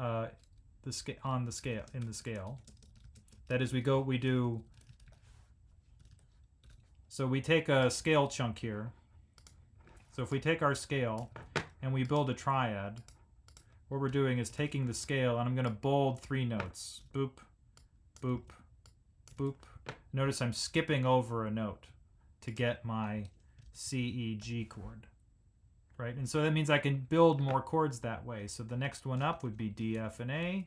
in the scale. That is, so we take a scale chunk here. So if we take our scale and we build a triad, what we're doing is taking the scale, and I'm going to bold 3 notes. Boop, boop, boop. Notice I'm skipping over a note to get my C, E, G chord. Right? And so that means I can build more chords that way. So the next one up would be D, F, and A.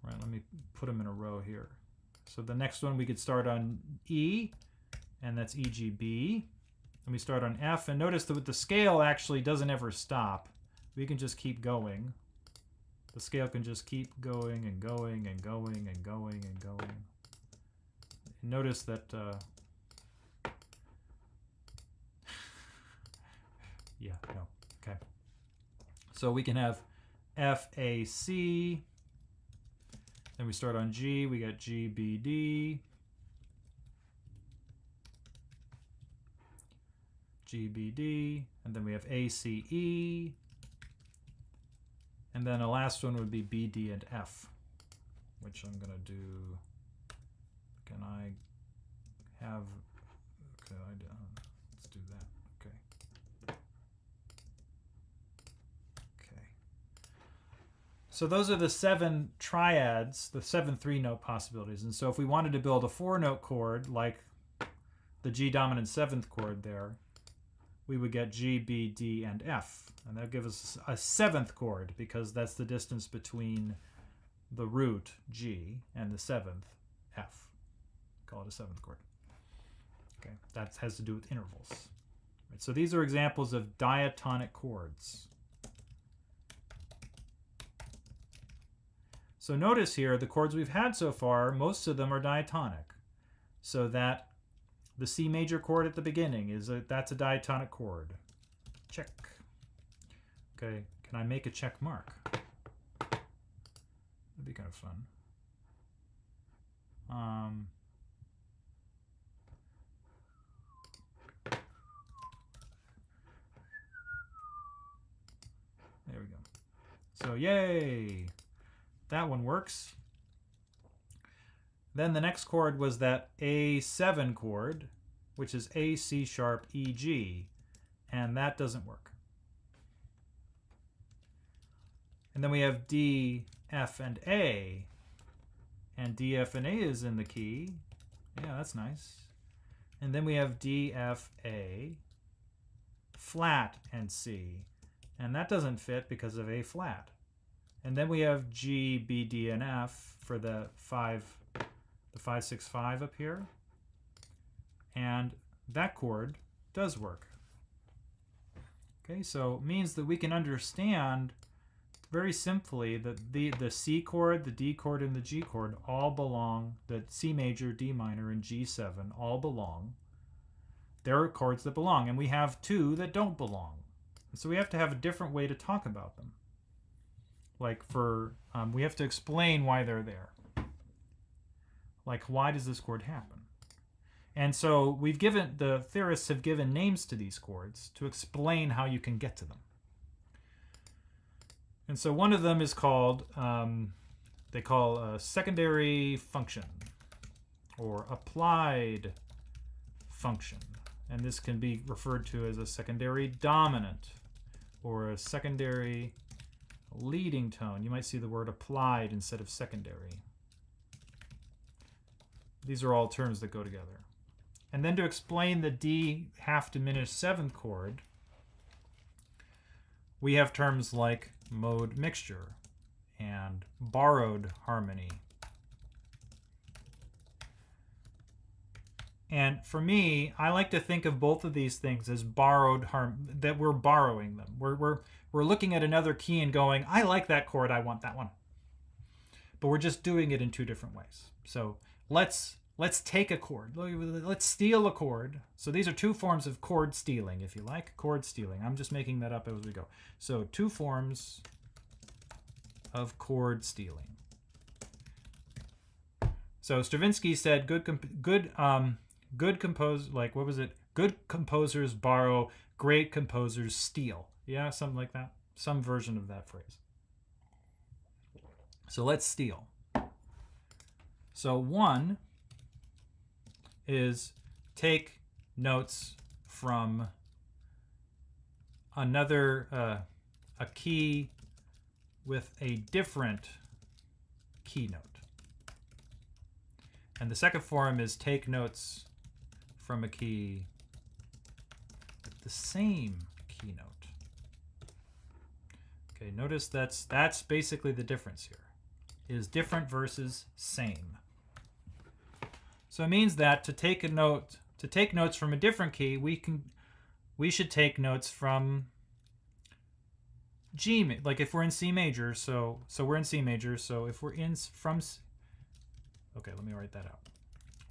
Right, let me put them in a row here. So the next one we could start on E, and that's E, G, B. And we start on F, and notice that with the scale actually doesn't ever stop. We can just keep going. The scale can just keep going and going and going and going and going. And notice that Yeah, no. Okay. So we can have F, A, C. Then we start on G. We got G, B, D. G, B, D. And then we have A, C, E. And then the last one would be B, D, and F, which I'm going to do. Can I have. Okay, let's do that. Okay. Okay. So those are the 7 triads, the 7 3-note possibilities. And so if we wanted to build a 4-note chord like the G dominant 7th chord there, we would get G, B, D, and F. And that would give us a 7th chord because that's the distance between the root G and the 7th F. Call it a 7th chord. Okay, that has to do with intervals. Right, so these are examples of diatonic chords. So notice here, the chords we've had so far, most of them are diatonic. So that the C major chord at the beginning that's a diatonic chord. Check. Okay, can I make a check mark? That'd be kind of fun. There we go. So yay! That one works. Then the next chord was that A7 chord, which is A, C sharp, E, G, and that doesn't work. And then we have D, F, and A, and D, F, and A is in the key. Yeah, that's nice. And then we have D, F, A, flat, and C, and that doesn't fit because of A flat. And then we have G, B, D, and F for the 5, 6, 5 up here. And that chord does work. Okay, so it means that we can understand very simply that the C chord, the D chord, and the G chord all belong, the C major, D minor, and G7 all belong. There are chords that belong, and we have 2 that don't belong. So we have to have a different way to talk about them. Like we have to explain why they're there. Like, why does this chord happen? And so the theorists have given names to these chords to explain how you can get to them. And so one of them is called, they call a secondary function or applied function. And this can be referred to as a secondary dominant or a secondary leading tone. You might see the word applied instead of secondary. These are all terms that go together. And then to explain the D half diminished 7th chord, we have terms like mode mixture and borrowed harmony. And for me, I like to think of both of these things as borrowed that we're borrowing them. We're looking at another key and going, I like that chord, I want that one. But we're just doing it in 2 different ways. So let's take a chord. Let's steal a chord. So these are 2 forms of chord stealing, if you like. Chord stealing. I'm just making that up as we go. So 2 forms of chord stealing. So Stravinsky said, good composers borrow, great composers steal. Yeah, something like that. Some version of that phrase. So let's steal. So 1 is take notes from another, a key with a different keynote. And the second form is take notes from a key with the same keynote. Okay, notice that's basically the difference here, is different versus same. So it means that to take notes from a different key, we should take notes from G, like if we're in C major, so we're in C major, so if we're okay, let me write that out.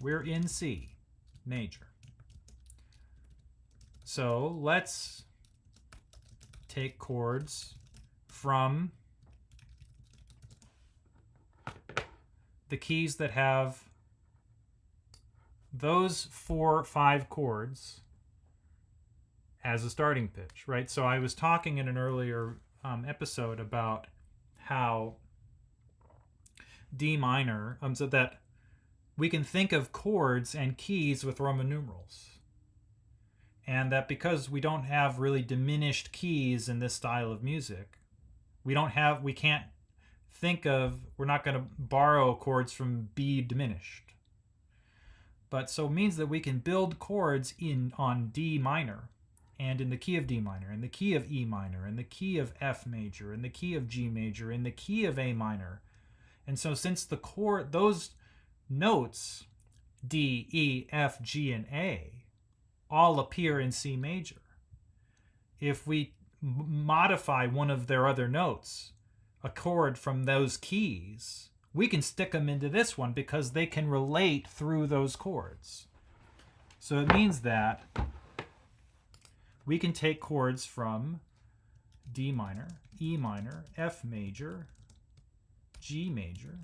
We're in C major. So let's take chords from the keys that have those 4 or 5 chords as a starting pitch, right? So I was talking in an earlier episode about how D minor, so that we can think of chords and keys with Roman numerals. And that because we don't have really diminished keys in this style of music, we're not going to borrow chords from B diminished. But so it means that we can build chords on D minor, and in the key of D minor, in the key of E minor, in the key of F major, in the key of G major, in the key of A minor. And so since those notes, D, E, F, G, and A, all appear in C major, if we modify one of their other notes, a chord from those keys, we can stick them into this one because they can relate through those chords. So it means that we can take chords from D minor, E minor, F major, G major,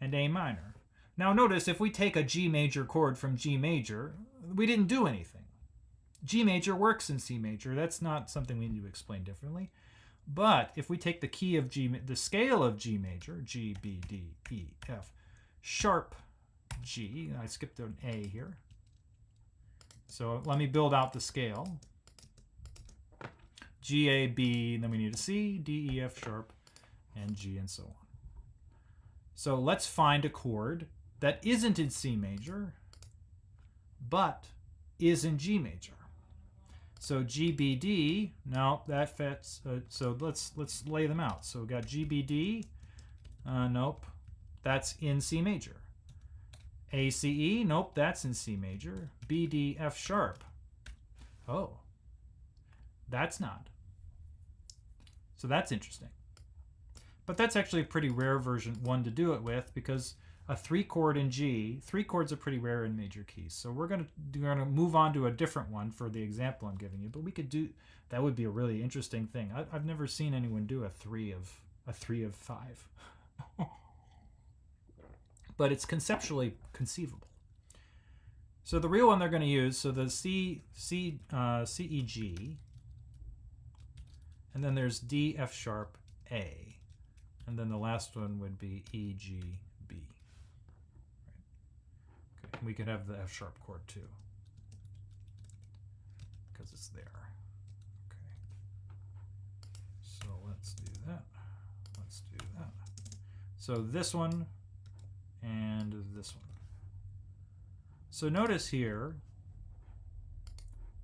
and A minor. Now notice, if we take a G major chord from G major, we didn't do anything. G major works in C major. That's not something we need to explain differently. But if we take the key of G, the scale of G major, G, B, D, E, F, sharp G, I skipped an A here. So let me build out the scale. G, A, B, and then we need a C, D, E, F sharp, and G, and so on. So let's find a chord that isn't in C major, but is in G major. So G, B, D, no, that fits. So let's lay them out. So we got G, B, D, nope, that's in C major. A, C, E, nope, that's in C major. B, D, F sharp, oh, that's not. So that's interesting. But that's actually a pretty rare one to do it with, because a 3 chord in G, 3 chords are pretty rare in major keys. So we're going to move on to a different one for the example I'm giving you. But we could do, that would be a really interesting thing. I've never seen anyone do a 3 of 5. But it's conceptually conceivable. So the real one they're going to use, so the C, E, G, and then there's D, F sharp, A. And then the last one would be E, G, B. Right. Okay. We could have the F sharp chord too, because it's there. Okay. So let's do that. Let's do that. So this one and this one. So notice here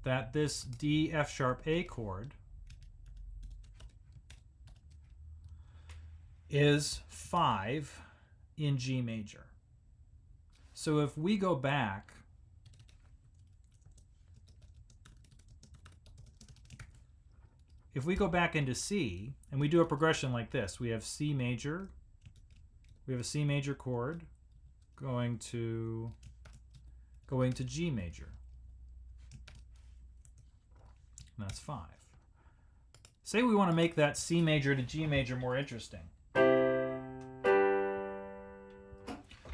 that this D, F sharp, A chord is 5 in G major. So if we go back, into C and we do a progression like this, we have C major, we have a C major chord going to G major. And that's 5. Say we want to make that C major to G major more interesting.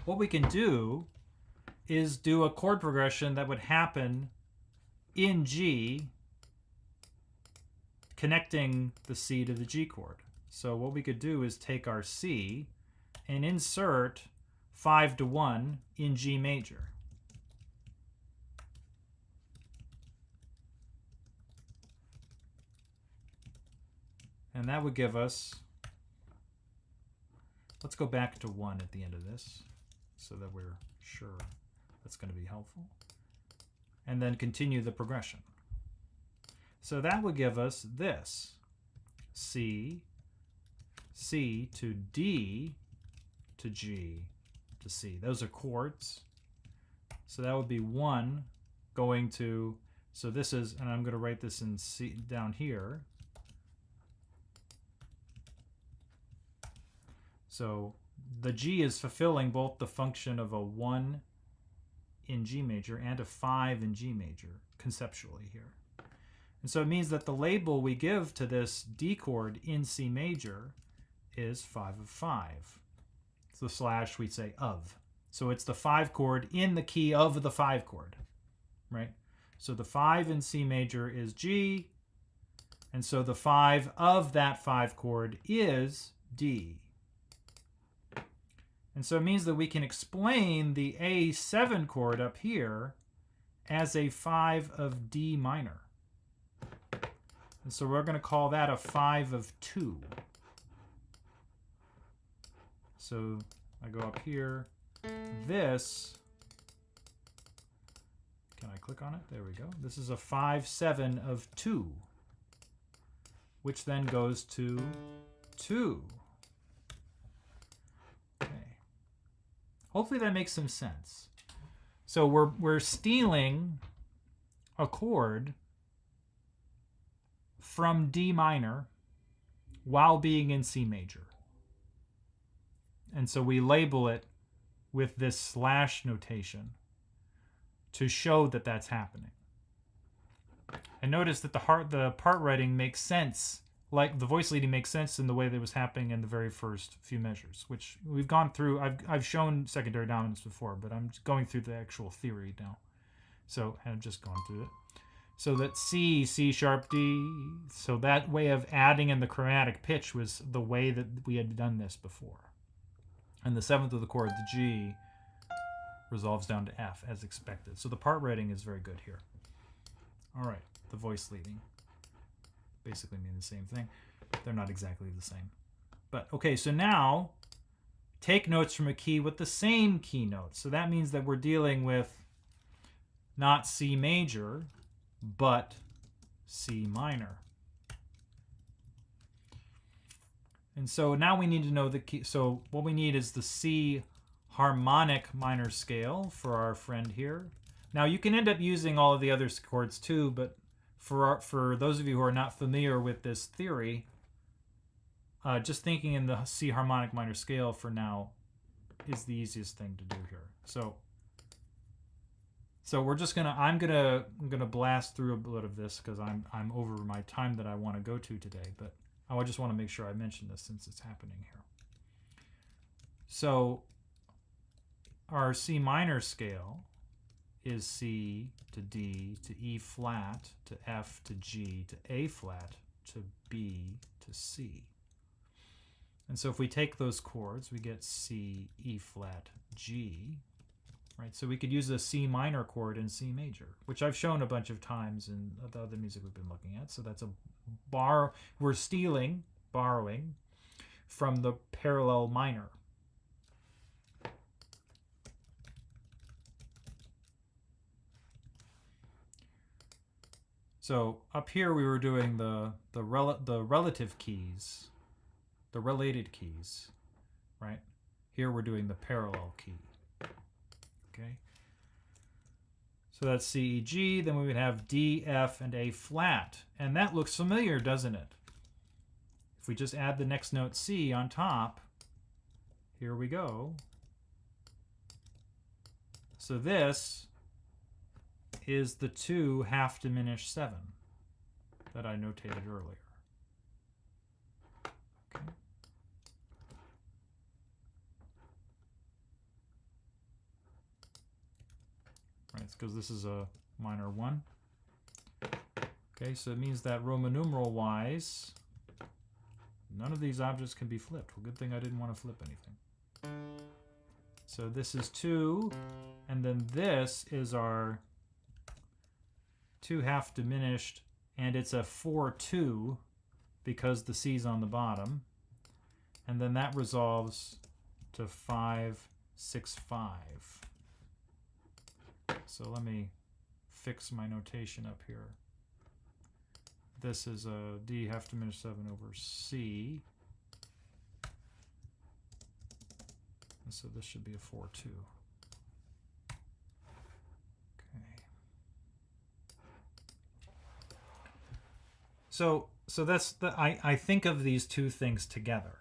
What we can do is do a chord progression that would happen in G, connecting the C to the G chord. So what we could do is take our C and insert 5 to 1 in G major. And that would give us, let's go back to 1 at the end of this, so that we're sure that's going to be helpful. And then continue the progression. So that would give us this. C, C to D to G to C. Those are chords. So that would be 1 going to, so this is, and I'm going to write this in C down here. So the G is fulfilling both the function of a 1 in G major and a 5 in G major conceptually here. And so it means that the label we give to this D chord in C major is 5 of 5. So the slash, we'd say of. So it's the 5 chord in the key of the 5 chord, right? So the 5 in C major is G, and so the 5 of that 5 chord is D. And so it means that we can explain the A7 chord up here as a 5 of D minor. And so we're going to call that a 5 of 2. So I go up here. This, can I click on it? There we go. This is a 5/7 of 2, which then goes to 2. Okay. Hopefully that makes some sense. So we're stealing a chord from D minor while being in C major. And so we label it with this slash notation to show that that's happening. And notice that the part writing makes sense, like the voice leading makes sense in the way that it was happening in the very first few measures, which we've gone through. I've shown secondary dominance before, but I'm going through the actual theory now. So I'm just going through it. So that C, C sharp, D, so that way of adding in the chromatic pitch was the way that we had done this before. And the 7th of the chord, the G, resolves down to F as expected. So the part writing is very good here. All right, the voice leading basically mean the same thing. They're not exactly the same. But okay, so now take notes from a key with the same key notes. So that means that we're dealing with not C major, but C minor. And so now we need to know the key. So what we need is the C harmonic minor scale for our friend here. Now you can end up using all of the other chords too, but for those of you who are not familiar with this theory, just thinking in the C harmonic minor scale for now is the easiest thing to do here. So we're just I'm gonna blast through a bit of this because I'm over my time that I want to go to today, but I just want to make sure I mention this since it's happening here. So our C minor scale is C to D to E flat to F to G to A flat to B to C. And so if we take those chords, we get C, E flat, G, right? So we could use a C minor chord in C major, which I've shown a bunch of times in the other music we've been looking at. So that's we're borrowing from the parallel minor. So up here we were doing the relative keys, the related keys, right? Here we're doing the parallel key. Okay. So that's C, E, G. Then we would have D, F, and A flat. And that looks familiar, doesn't it? If we just add the next note C on top, here we go. So this is the 2 half diminished 7 that I notated earlier. Okay. Right, it's because this is a minor 1. Okay, so it means that Roman numeral wise, none of these objects can be flipped. Well, good thing I didn't want to flip anything. So this is 2, and then this is our 2 half diminished, and it's a 4/2 because the C's on the bottom. And then that resolves to 5/6/5. So let me fix my notation up here. This is a D half diminished 7 over C. And so this should be a 4/2. So that's I think of these two things together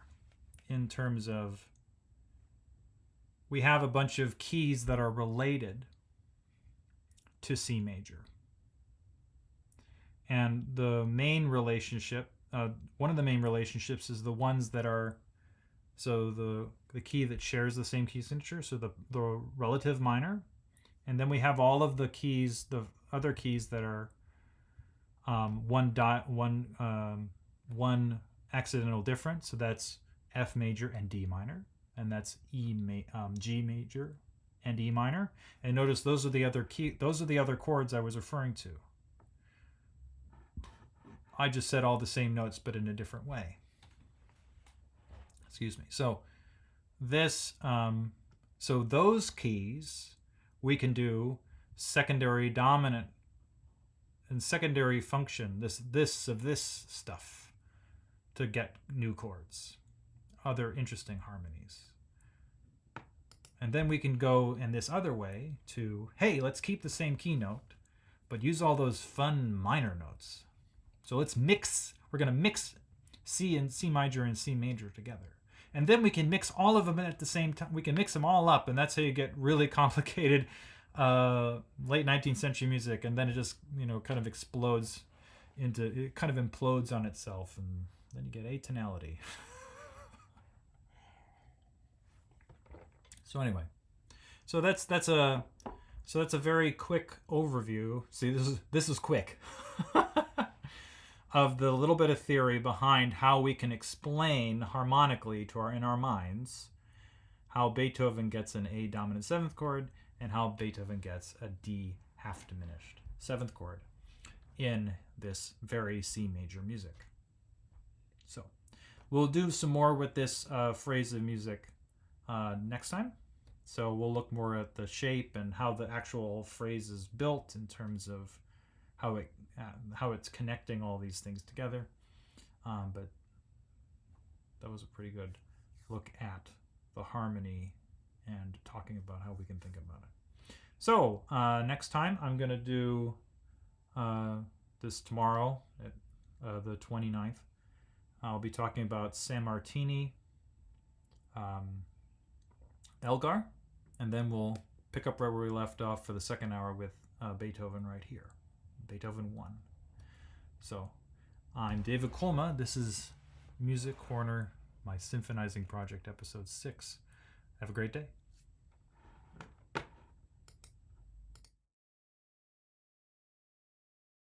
in terms of we have a bunch of keys that are related to C major. And the main relationship, one of the main relationships is the ones that are, so the key that shares the same key signature, so the relative minor. And then we have all of the keys, the other keys that are one accidental difference. So that's F major and D minor, and that's G major and E minor. And notice those are the other chords I was referring to. I just said all the same notes, but in a different way. Excuse me. So this, so those keys we can do secondary dominant and secondary function. This stuff to get new chords, other interesting harmonies. And then we can go in this other way to, hey, let's keep the same key note, but use all those fun minor notes. So let's mix, we're going to mix C and C major and C major together. And then we can mix all of them at the same time. We can mix them all up, and that's how you get really complicated late 19th century music. And then it just, kind of explodes it kind of implodes on itself, and then you get atonality. So anyway, so that's a very quick overview. See, this is quick. Of the little bit of theory behind how we can explain harmonically in our minds how Beethoven gets an A dominant seventh chord and how Beethoven gets a D half diminished seventh chord in this very C major music. So we'll do some more with this phrase of music next time. So we'll look more at the shape and how the actual phrase is built in terms of how it's connecting all these things together. But that was a pretty good look at the harmony and talking about how we can think about it. So next time I'm going to do this tomorrow at the 29th. I'll be talking about San Martini, Elgar, and then we'll pick up where we left off for the second hour with Beethoven right here. Beethoven 1. So, I'm David Kolma. This is Music Corner, my Symphonizing Project, episode 6. Have a great day.